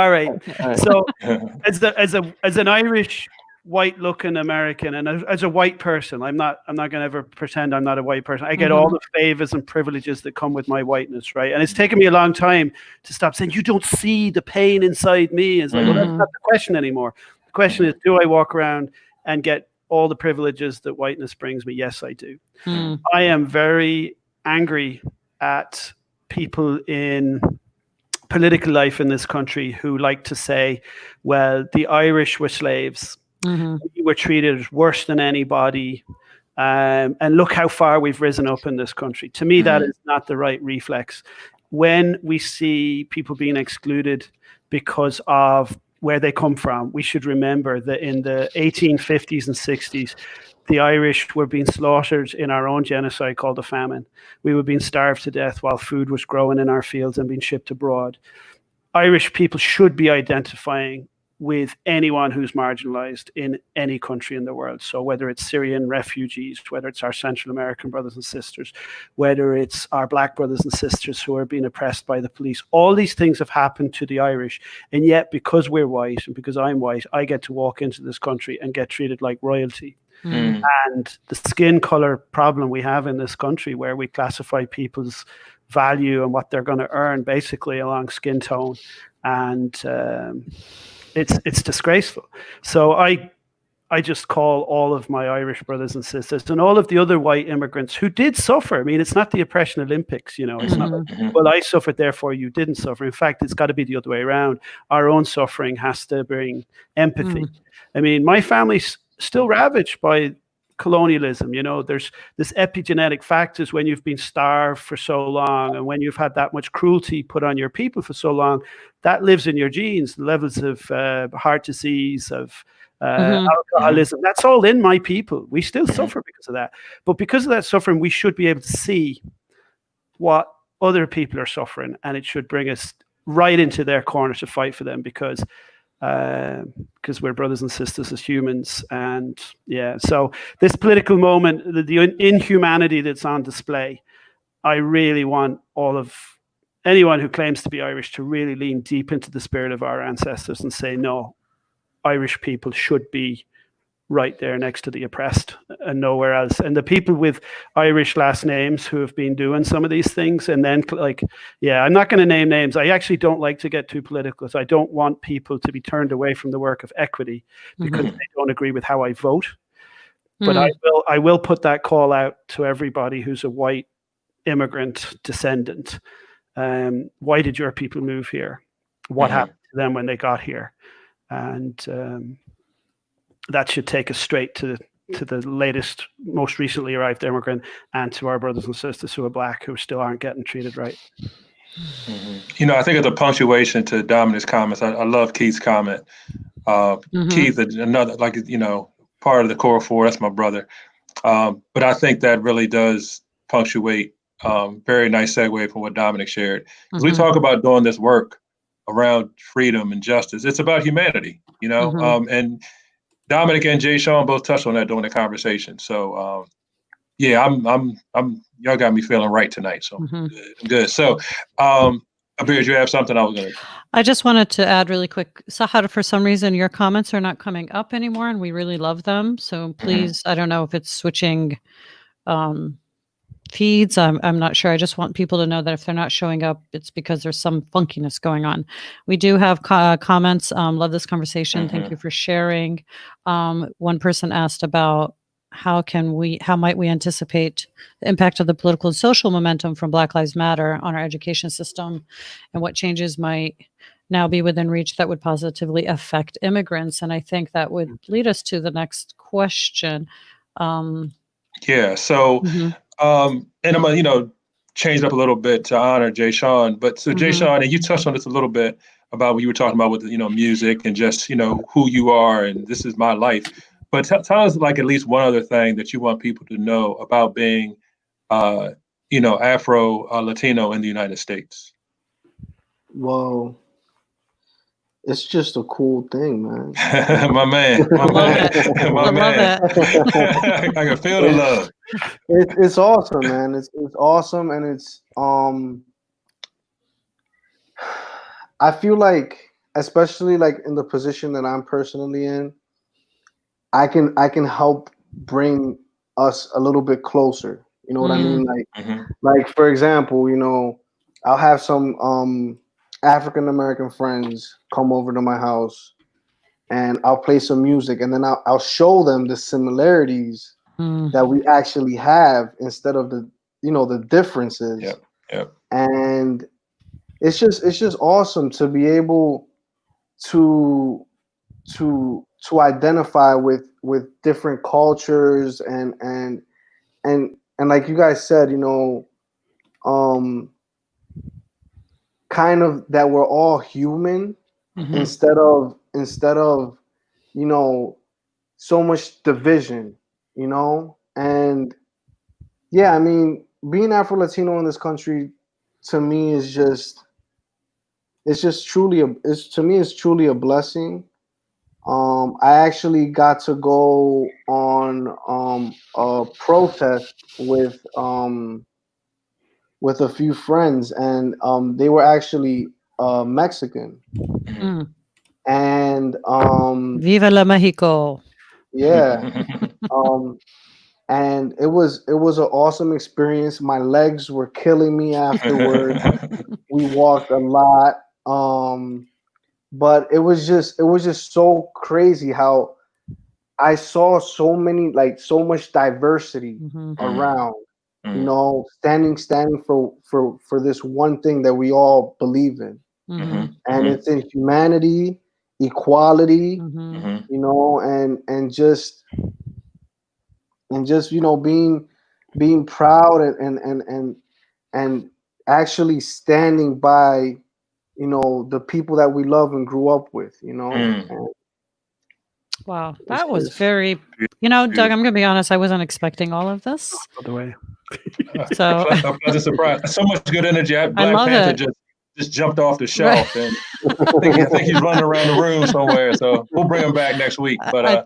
So, as an Irish white-looking American, and as a white person, I'm not going to ever pretend I'm not a white person. I get all the favors and privileges that come with my whiteness, right? And it's taken me a long time to stop saying, you don't see the pain inside me. It's like, well, that's not the question anymore. The question is, do I walk around and get all the privileges that whiteness brings me? Yes, I do. I am very angry at people in political life in this country who like to say, well, the Irish were slaves. We were treated worse than anybody. And look how far we've risen up in this country. To me, that is not the right reflex. When we see people being excluded because of where they come from, we should remember that in the 1850s and 60s, the Irish were being slaughtered in our own genocide called the famine. We were being starved to death while food was growing in our fields and being shipped abroad. Irish people should be identifying with anyone who's marginalized in any country in the world. So whether it's Syrian refugees, whether it's our Central American brothers and sisters, whether it's our Black brothers and sisters who are being oppressed by the police, all these things have happened to the Irish. And yet, because we're white and because I'm white, I get to walk into this country and get treated like royalty. And the skin color problem we have in this country, where we classify people's value and what they're going to earn basically along skin tone, and it's disgraceful. So I just call all of my Irish brothers and sisters and all of the other white immigrants who did suffer. I mean, it's not the oppression Olympics, it's not like, well, I suffered, therefore you didn't suffer. In fact, it's got to be the other way around. Our own suffering has to bring empathy. I mean, my family's still ravaged by colonialism. There's this epigenetic fact is when you've been starved for so long and when you've had that much cruelty put on your people for so long, that lives in your genes. The levels of heart disease, of alcoholism, that's all in my people. We still suffer because of that. But because of that suffering, we should be able to see what other people are suffering, and it should bring us right into their corner to fight for them, because we're brothers and sisters as humans. And so this political moment, the inhumanity that's on display, I really want anyone who claims to be Irish to really lean deep into the spirit of our ancestors and say, no, Irish people should be right there next to the oppressed and nowhere else. And the people with Irish last names who have been doing some of these things, and then I'm not going to name names. I actually don't like to get too political. So I don't want people to be turned away from the work of equity because they don't agree with how I vote. But I will put that call out to everybody who's a white immigrant descendant. Why did your people move here? What happened to them when they got here? And that should take us straight to the latest, most recently arrived immigrant, and to our brothers and sisters who are Black, who still aren't getting treated right. I think of the punctuation to Dominic's comments. I love Keith's comment. Keith, another, part of the core four, that's my brother. But I think that really does punctuate, very nice segue from what Dominic shared. Because we talk about doing this work around freedom and justice. It's about humanity, and Dominic and Jayshawn both touched on that during the conversation. So, y'all got me feeling right tonight. So good. So, Abir, you have something I just wanted to add really quick. Sahar, for some reason, your comments are not coming up anymore, and we really love them. So please, I don't know if it's switching feeds. I'm not sure. I just want people to know that if they're not showing up, it's because there's some funkiness going on. We do have comments. Love this conversation. Thank you for sharing. One person asked about how might we anticipate the impact of the political and social momentum from Black Lives Matter on our education system, and what changes might now be within reach that would positively affect immigrants. And I think that would lead us to the next question. Yeah. So, and I'm gonna, change it up a little bit to honor Jayshawn. But so Jayshawn, and you touched on this a little bit about what you were talking about with, music and just, who you are and this is my life. But tell us like at least one other thing that you want people to know about being, Afro-Latino in the United States. Well, it's just a cool thing, man. my man. I can feel the love. It's awesome, man. It's awesome, and it's I feel like, especially like in the position that I'm personally in, I can help bring us a little bit closer. You know what I mean? Like for example, I'll have some African American friends come over to my house, and I'll play some music, and then I'll show them the similarities that we actually have instead of the differences. Yep. And it's just awesome to be able to identify with different cultures and like you guys said, kind of that we're all human instead of so much division, and yeah, I mean, being Afro-Latino in this country to me is truly a blessing. I actually got to go on a protest with a few friends, and they were actually Mexican. And Viva la Mexico. Yeah. And it was an awesome experience. My legs were killing me afterwards. We walked a lot. But it was just so crazy how I saw so much diversity around, standing for this one thing that we all believe in. And it's in humanity, equality, and just being proud and actually standing by the people that we love and grew up with. Wow, that was very, Doug, I'm going to be honest, I wasn't expecting all of this. By the way. So I'm pleasantly surprised. So much good energy. Black Panther just jumped off the shelf, and I think he's running around the room somewhere. So we'll bring him back next week. But I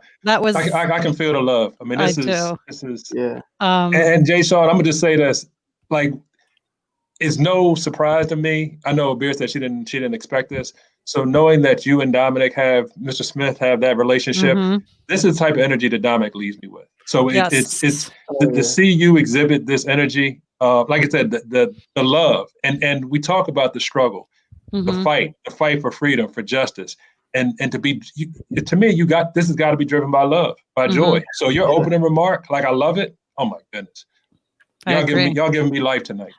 can feel the love. I mean, this is yeah. And Jayshawn, I'm gonna just say this, like, it's no surprise to me. I know Beer said she didn't expect this. So knowing that you and Dominic Mr. Smith have that relationship, this is the type of energy that Dominic leaves me with. So it's to see you exhibit this energy, like I said, the love, and we talk about the struggle, the fight for freedom, for justice, and to me, this has got to be driven by love, by joy. So your opening remark, like, I love it. Oh my goodness. Y'all giving me life tonight.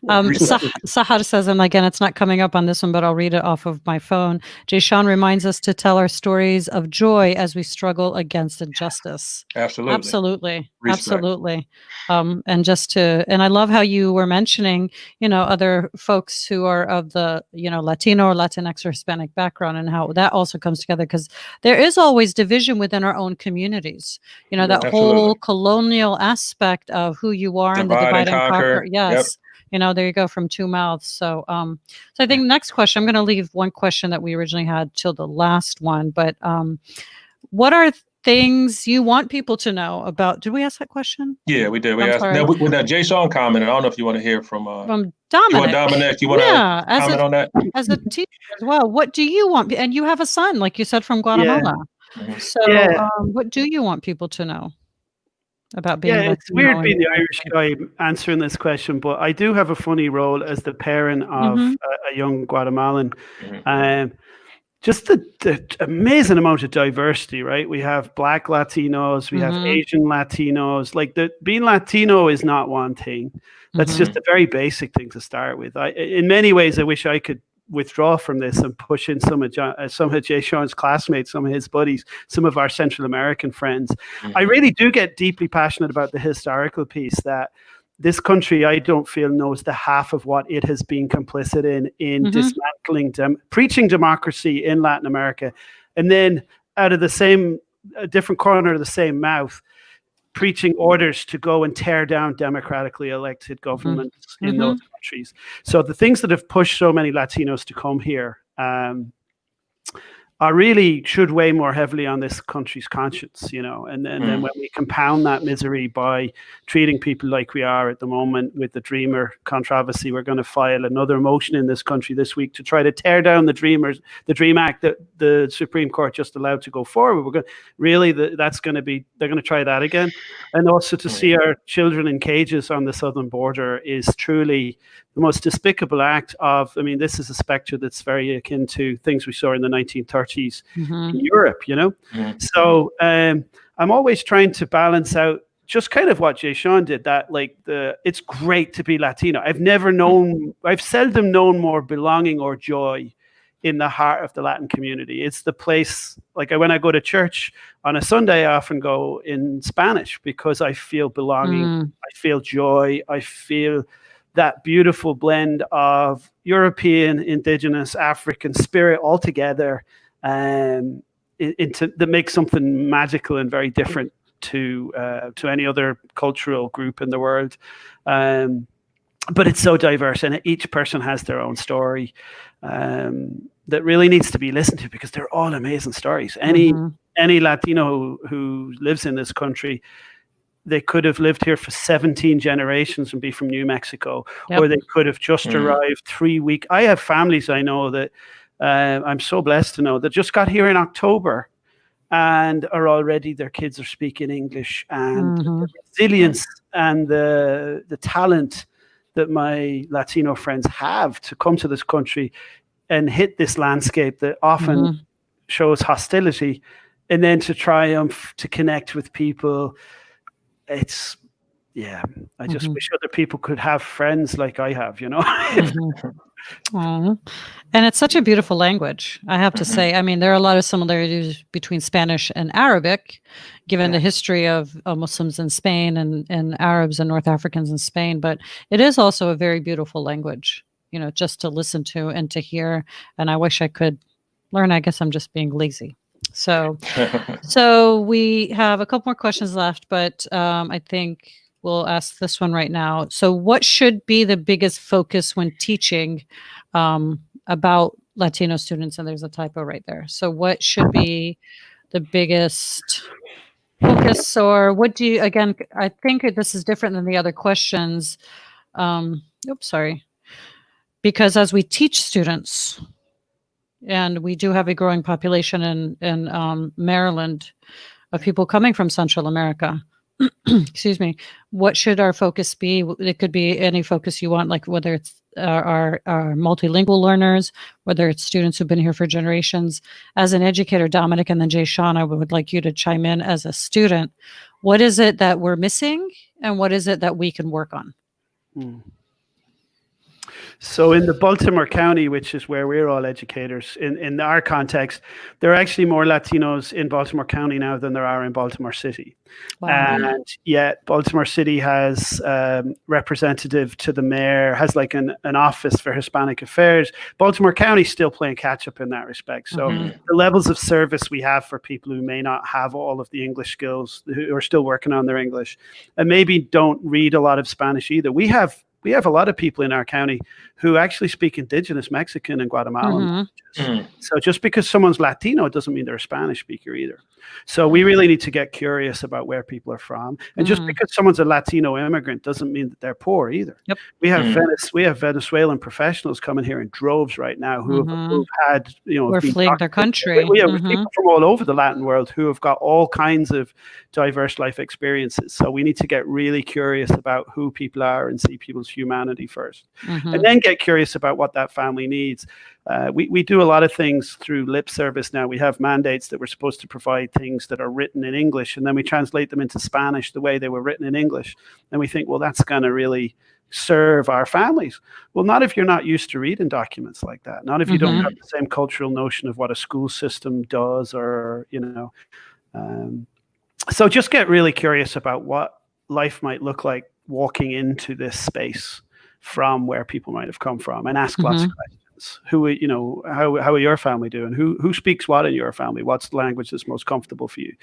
Sahar says, and again, it's not coming up on this one, but I'll read it off of my phone. Jayshawn reminds us to tell our stories of joy as we struggle against injustice. Absolutely. And I love how you were mentioning, other folks who are of the, Latino or Latinx or Hispanic background, and how that also comes together, because there is always division within our own communities. That whole colonial aspect of who you are and the divide and conquer. Yes. Yep. There you go, from two mouths. So I think next question, I'm going to leave one question that we originally had till the last one, but what are things you want people to know about? Did we ask that question? Yeah, we did. We asked. Now, with that Jayshawn comment, I don't know if you want to hear from Dominic. You want to comment on that? As a teacher as well, what do you want? And you have a son, like you said, from Guatemala. So what do you want people to know? about being It's Latino weird being the Irish guy answering this question, but I do have a funny role as the parent of a young Guatemalan. Just the amazing amount of diversity, right? We have Black Latinos, we have Asian Latinos. Like being Latino is not one thing. That's just a very basic thing to start with. In many ways, I wish I could withdraw from this and push in some of Jayshawn's classmates, some of his buddies, some of our Central American friends. I really do get deeply passionate about the historical piece that this country, I don't feel, knows the half of what it has been complicit in dismantling, preaching democracy in Latin America, and then out of the same, a different corner of the same mouth, preaching orders to go and tear down democratically elected governments in those countries. So the things that have pushed so many Latinos to come here are really should weigh more heavily on this country's conscience, and then when we compound that misery by treating people like we are at the moment with the Dreamer controversy, we're going to file another motion in this country this week to try to tear down the Dream Act that the Supreme Court just allowed to go forward. We're going they're going to try that again. And also to see our children in cages on the southern border is truly the most despicable act of, this is a spectre that's very akin to things we saw in the 1930s in Europe, So I'm always trying to balance out just kind of what Jayshawn did, that it's great to be Latino. I've seldom known more belonging or joy in the heart of the Latin community. It's the place, when I go to church on a Sunday, I often go in Spanish because I feel belonging, I feel joy, I feel that beautiful blend of European, indigenous, African spirit all together, that makes something magical and very different to any other cultural group in the world. But it's so diverse, and each person has their own story that really needs to be listened to, because they're all amazing stories. Any Latino who lives in this country, they could have lived here for 17 generations and be from New Mexico, or they could have just arrived 3 weeks. I have families I know that I'm so blessed to know that just got here in October and are already, their kids are speaking English, and the resilience and the talent that my Latino friends have to come to this country and hit this landscape that often shows hostility, and then to triumph, to connect with people. I just wish other people could have friends like I have, And it's such a beautiful language, I have to say. There are a lot of similarities between Spanish and Arabic, given the history of Muslims in Spain and Arabs and North Africans in Spain. But it is also a very beautiful language, just to listen to and to hear. And I wish I could learn. I guess I'm just being lazy. So we have a couple more questions left, but I think we'll ask this one right now. So what should be the biggest focus when teaching about Latino students? And there's a typo right there. So what should be the biggest focus, or what do you, again, I think this is different than the other questions. Because as we teach students, and we do have a growing population in Maryland of people coming from Central America. Excuse me. What should our focus be? It could be any focus you want, like whether it's our multilingual learners, whether it's students who've been here for generations. As an educator, Dominic, and then Jayshawn, I would like you to chime in as a student. What is it that we're missing, and what is it that we can work on? So in the Baltimore County, which is where we're all educators, in our context, there are actually more Latinos in Baltimore County now than there are in Baltimore City. Wow. And yet Baltimore City has representative to the mayor, has like an office for Hispanic affairs. Baltimore County still playing catch up in that respect. So the levels of service we have for people who may not have all of the English skills, who are still working on their English, and maybe don't read a lot of Spanish either. We have we have a lot of people in our county who actually speak indigenous Mexican and Guatemalan languages. So just because someone's Latino, it doesn't mean they're a Spanish speaker either. So we really need to get curious about where people are from. And just because someone's a Latino immigrant doesn't mean that they're poor either. Yep. We have Venezuelan professionals coming here in droves right now who've had, we're fleeing their country. We have people from all over the Latin world who have got all kinds of diverse life experiences. So we need to get really curious about who people are and see people's humanity first, and then get curious about what that family needs. We do a lot of things through lip service now. We have mandates that we're supposed to provide things that are written in English, and then we translate them into Spanish the way they were written in English. And we think, well, that's going to really serve our families. Well, not if you're not used to reading documents like that. Not if you don't have the same cultural notion of what a school system does, or, you know. So just get really curious about what life might look like walking into this space from where people might have come from, and ask lots of questions. Who, you know, how are your family doing? Who speaks what in your family? What's the language that's most comfortable for you?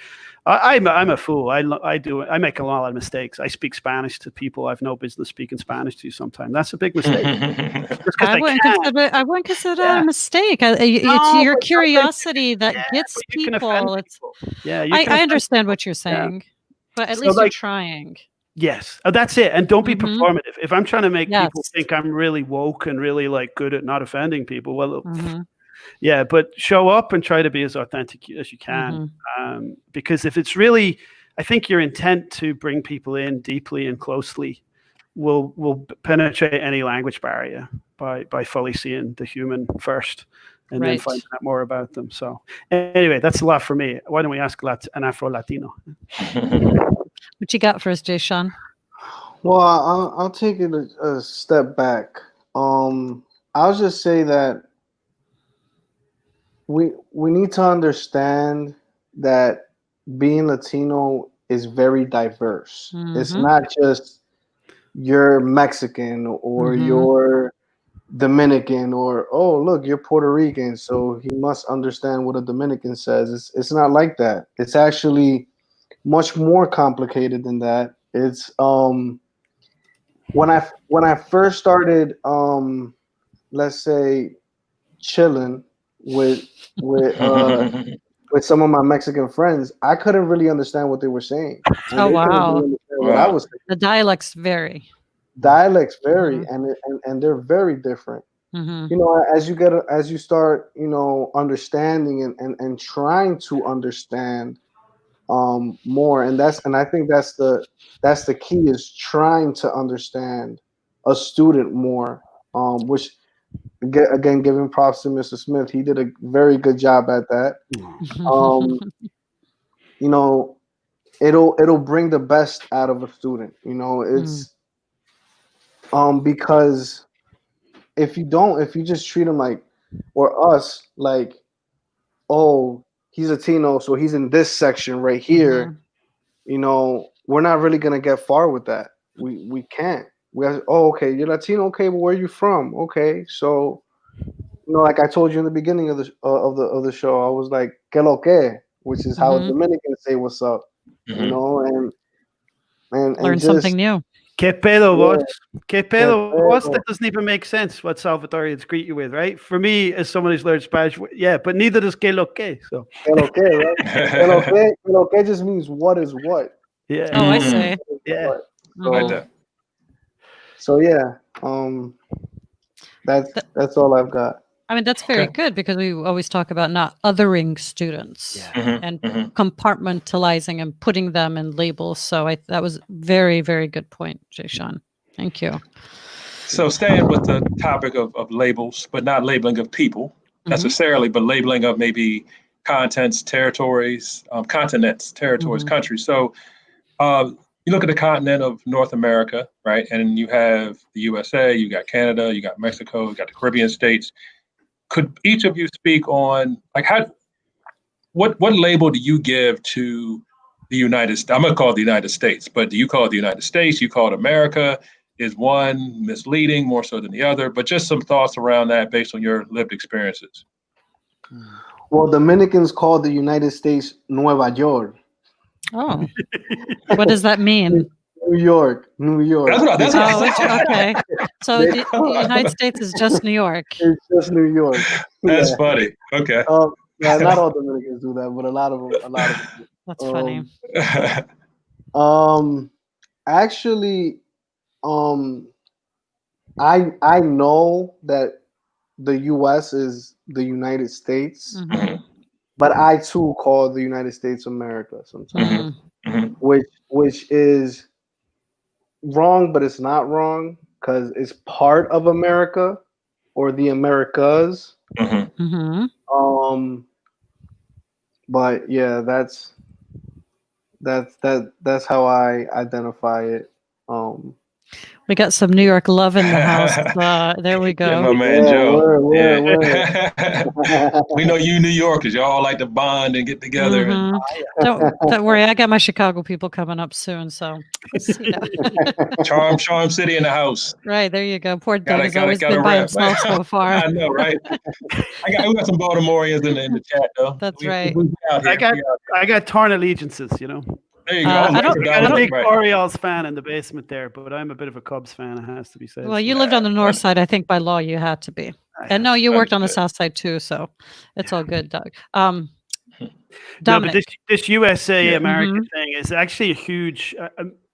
I'm a fool. I make a lot of mistakes. I speak Spanish to people I've no business speaking Spanish to sometimes. That's a big mistake. I wouldn't consider that a mistake. It's your curiosity that gets people. I understand what you're saying, but at least you're trying. Yes, that's it. And don't be performative. If I'm trying to make people think I'm really woke and really like good at not offending people, well, yeah, but show up and try to be as authentic as you can. Because if it's really, I think your intent to bring people in deeply and closely will penetrate any language barrier by fully seeing the human first, and then finding out more about them. So anyway, that's a lot for me. Why don't we ask an Afro-Latino? What you got for us, Jayshawn? Well, I'll take it a step back. I'll just say that we need to understand that being Latino is very diverse. It's not just you're Mexican or you're Dominican, or, oh, look, you're Puerto Rican, so he must understand what a Dominican says. It's not like that. It's actually much more complicated than that. It's when I first started let's say chilling with some of my Mexican friends, I couldn't really understand what they were saying. Oh wow. What I was saying. The dialects vary. And they're very different. You know, as you start, you know, understanding and trying to understand more, and I think that's the key, is trying to understand a student more, which again, giving props to Mr. Smith, he did a very good job at that. You know, it'll bring the best out of a student, you know. It's because if you just treat them like, or us like, oh, he's Latino, so he's in this section right here. You know, we're not really gonna get far with that. We can't. We have, oh, okay, you're Latino, okay, but where are you from? Okay, so, you know, like I told you in the beginning of the show, I was like, "Que lo que," which is how Dominicans say "what's up," you know, and learn just something new. Que pedo, boss? Que pedo, boss? That doesn't even make sense what Salvadorians greet you with, right? For me, as someone who's learned Spanish, yeah, but neither does que lo que. So que lo que, right? Que lo que just means what is what. Yeah. Oh, I see. Yeah. So yeah, that's all I've got. I mean, that's very good, because we always talk about not othering students and compartmentalizing and putting them in labels. So that was very, very good point, Jayshawn. Thank you. So staying with the topic of labels, but not labeling of people necessarily, but labeling of maybe continents, territories, countries. So you look at the continent of North America, right? And you have the USA, you got Canada, you got Mexico, you got the Caribbean states. Could each of you speak on, like, what label do you give to the United States? I'm going to call it the United States, but do you call it the United States? You call it America? Is one misleading more so than the other? But just some thoughts around that based on your lived experiences. Well, Dominicans call the United States Nueva York. Oh, what does that mean? New York. That's what I said. Okay. So the United States is just New York. It's just New York. That's funny. Okay. Not all Dominicans do that, but a lot of them. Do. That's funny. Actually, I know that the U.S. is the United States, but I too call the United States America sometimes, which is wrong, but it's not wrong because it's part of America or the Americas. But yeah, that's how I identify it. We got some New York love in the house. There we go. Yeah, my man Joe. Word. We know you New Yorkers. Y'all like to bond and get together. Don't worry. I got my Chicago people coming up soon. So Charm City in the house. Right. There you go. Poor Doug has always been by himself so far. I know, right? We got some Baltimoreans in the chat, though. That's right. I got torn allegiances, you know. There you go. I'm a big Orioles fan in the basement there, but I'm a bit of a Cubs fan, it has to be said. Well, you lived on the north side. I think by law you had to be. And no, you worked on the south side too, so it's all good, Doug. No, but this USA American thing is actually a huge...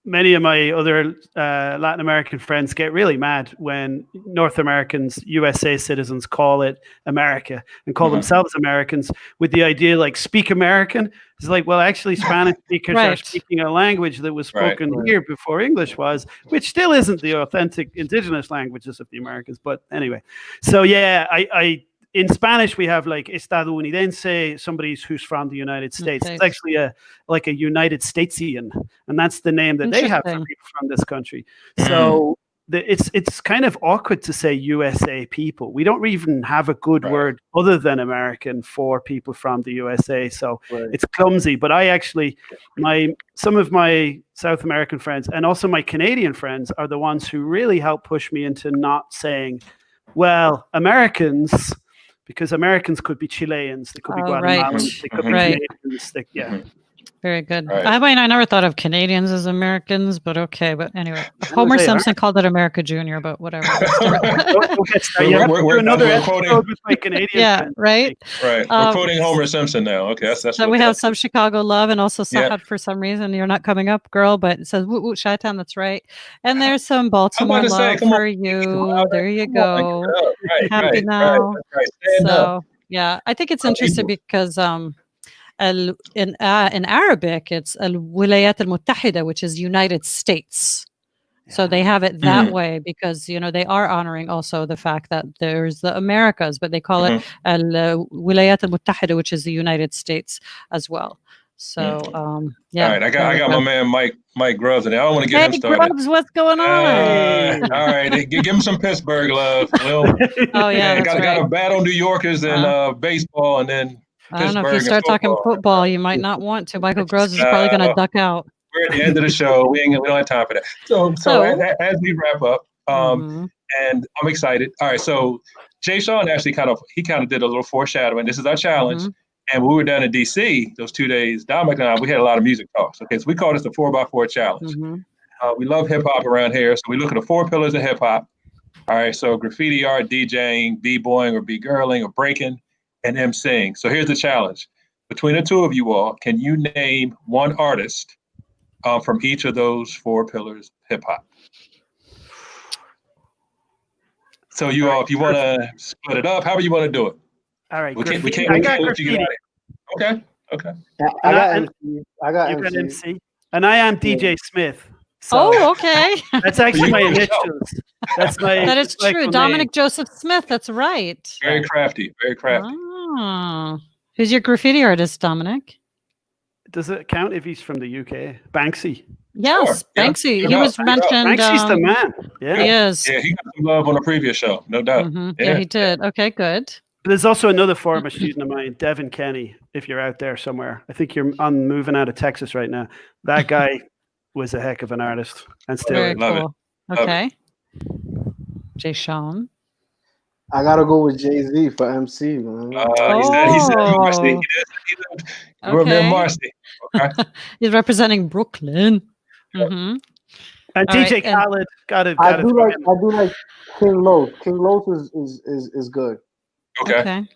many of my other Latin American friends get really mad when North Americans, USA citizens, call it America and call themselves Americans with the idea like speak American. It's like, well, actually Spanish speakers are speaking a language that was spoken here before English was, which still isn't the authentic indigenous languages of the Americans. But anyway, so yeah, I in Spanish, we have like estadounidense, somebody who's from the United States. Okay. It's actually a United Statesian, and that's the name that they have for people from this country. So it's kind of awkward to say USA people. We don't even have a good word other than American for people from the USA. So it's clumsy. But I actually, some of my South American friends and also my Canadian friends are the ones who really help push me into not saying, well, Americans... Because Americans could be Chileans, they could be Guatemalans, they could be Canadians. Very good. I mean, I never thought of Canadians as Americans, but okay. But anyway, Homer Simpson called it America Junior, but whatever. We're another episode with my Canadian friends. Right. We're quoting Homer Simpson now. Okay, that's so we have some Chicago love, and also Sahad for some reason you're not coming up, girl, but it says woot woot Chi-Town. That's right. And there's some Baltimore love for you. There you go. Happy now. So yeah, I think it's interesting because in Arabic, it's Al-Wilayat al-Muttahida, which is United States. So they have it that way because, you know, they are honoring also the fact that there's the Americas, but they call it Al-Wilayat al-Muttahida, which is the United States as well. So, yeah. All right, I got my man Mike Grubbs, and I don't want to get him started. Grubbs, what's going on? All right, give him some Pittsburgh love. Oh yeah, got to battle New Yorkers and baseball, and then I don't know if you start talking football, you might not want to. Michael Groves is probably going to duck out. We're at the end of the show. We don't have time for that. So as we wrap up, and I'm excited. All right, so Jayshawn actually kind of did a little foreshadowing. This is our challenge. And when we were down in DC those 2 days, Dominic and I, we had a lot of music talks. Okay, so we call this the 4x4 challenge. We love hip hop around here, so we look at the 4 pillars of hip hop. All right, so graffiti art, DJing, b-boying or b-girling or breaking, and emceeing. So here's the challenge. Between the two of you all, can you name one artist from each of those 4 pillars of hip hop? So you all, if you want to split it up, however you want to do it. All right. We can't let you get out of here. Okay. I got MC. And I am DJ Smith. So okay. That's actually my initials. That is true. Dominic Joseph Smith. That's right. Very crafty. Very crafty. Oh. Who's your graffiti artist, Dominic? Does it count if he's from the UK? Banksy. Yes, sure. Banksy. Yeah. He was mentioned. Banksy's the man. Yeah. He is. Yeah, he got some love on a previous show, no doubt. Yeah, he did. Okay, good. There's also another former student of mine, Devin Kenny, if you're out there somewhere. I think you're moving out of Texas right now. That guy was a heck of an artist. And still very love cool. It. Okay. Jayshawn. I got to go with Jay-Z for MC, man. He said Marcy. We're in Marcy. Okay. He's representing Brooklyn. And All DJ right, and- Khaled, got it. I do like King Los. King Los is good. Okay.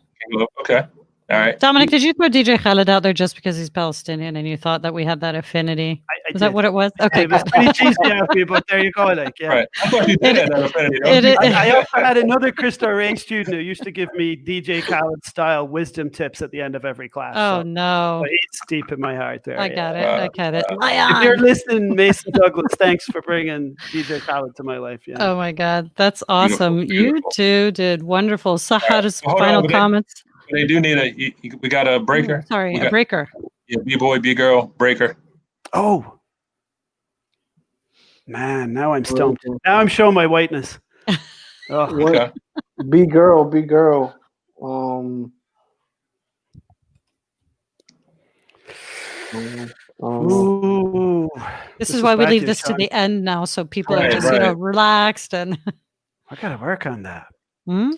Okay. All right. Dominic, did you throw DJ Khaled out there just because he's Palestinian and you thought that we had that affinity? Is that what it was? Okay, it was good. pretty cheesy out here, but there you go. Like, yeah. Right. I thought you did have that affinity. I also had another Cristo Rey student who used to give me DJ Khaled style wisdom tips at the end of every class. Oh so, no! so it's deep in my heart there. I got it. I get it. If you're listening, Mason Douglas, thanks for bringing DJ Khaled to my life. Yeah. Oh my God, that's awesome! Beautiful. You two did wonderful. Sahara's final comments. They do need we got a breaker. Sorry, a breaker. Yeah, B-boy, B-girl, breaker. Oh. Man, now I'm stumped. Now I'm showing my whiteness. Oh. Okay. B girl. Ooh. This is why we leave this to the end now, so people are just relaxed and. I gotta work on that. Hmm?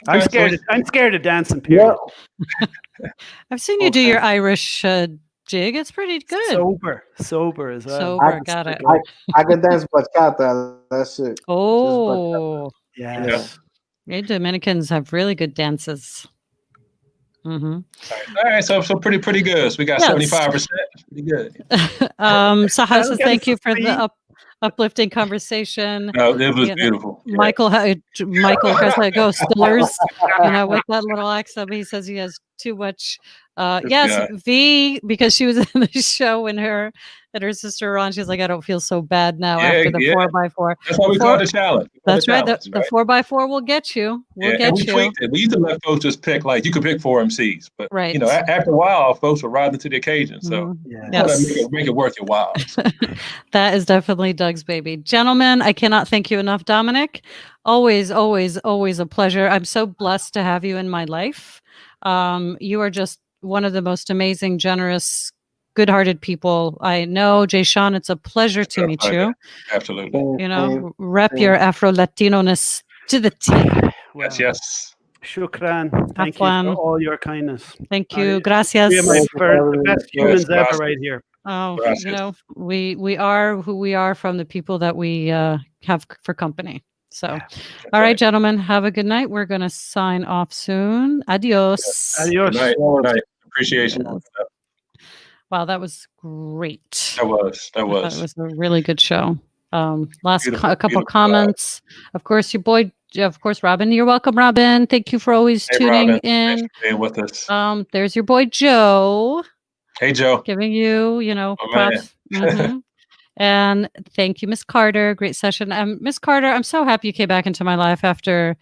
I'm scared. I'm scared of dancing. Period. Yeah. I've seen you do your Irish jig. It's pretty good. Sober as well. Sober, got it. I can dance bachata. That's it. Oh, yes. Yeah, Dominicans have really good dances. Mm-hmm. All right, so pretty good. So we got 75%. Pretty good. Sahar says thank you for the uplifting conversation. No, it was beautiful. Yeah. Michael goes like, go Stillers, with that little accent. He says he has too much. Yes, V, because she was in the show when her and her sister were on. She's like, I don't feel so bad now after the 4x4. That's why we call it a challenge. That's right. The 4x4 will get you. We'll get you. Tweaked it. We used to let folks just pick, like, you could pick 4 MCs, but after a while, folks were rising to the occasion. So make it worth your while. So. That is definitely Doug's baby. Gentlemen, I cannot thank you enough, Dominic. Always, always, always a pleasure. I'm so blessed to have you in my life. You are just one of the most amazing, generous, good-hearted people I know. Jayshawn, it's a pleasure to meet you. Absolutely. Rep your Afro-Latino-ness to the T. Yes. Shukran. Thank you for all your kindness. Thank you. Gracias. The best humans ever right here. Oh, we are who we are from the people that we have for company. So, all right, gentlemen, have a good night. We're going to sign off soon. Adios. Adios. Good night. Appreciation. Wow, that was great. That was. It was a really good show. A couple comments. Of course, your boy, Robin. You're welcome, Robin. Thank you for always tuning Robin. in. Thanks for being with us. There's your boy Joe. Hey, Joe. Giving you, props. Mm-hmm. And thank you, Miss Carter. Great session. Miss Carter, I'm so happy you came back into my life after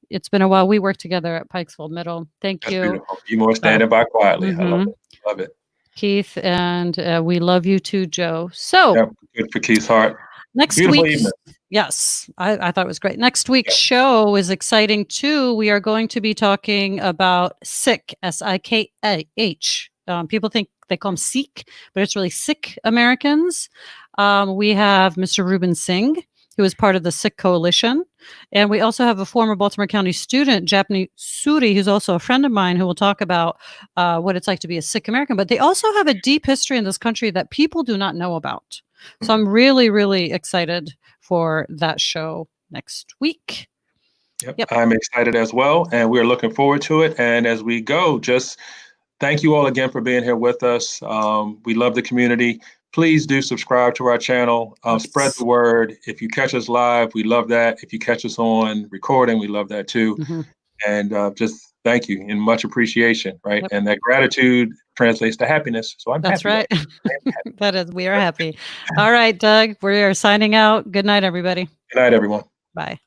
it's been a while. We worked together at Pikesville Middle. Thank you. Beautiful. You more standing by quietly. I love it. Keith, and we love you too, Joe. So good for Keith's heart. Next week, yes, I thought it was great. Next week's show is exciting too. We are going to be talking about Sikh, S-I-K-H. People think they call them Sikh, but it's really Sikh Americans. We have Mr. Ruben Singh, who is part of the Sikh Coalition. And we also have a former Baltimore County student, Japani Suri, who's also a friend of mine, who will talk about what it's like to be a Sikh American. But they also have a deep history in this country that people do not know about. So I'm really, really excited for that show next week. Yep. I'm excited as well. And we're looking forward to it. And as we go, just thank you all again for being here with us. We love the community. Please do subscribe to our channel. Spread the word. If you catch us live, we love that. If you catch us on recording, we love that too. Mm-hmm. And just thank you and much appreciation, right? Yep. And that gratitude translates to happiness. So That's happy. Right. That is, we are happy. All right, Doug, we are signing out. Good night, everybody. Good night, everyone. Bye.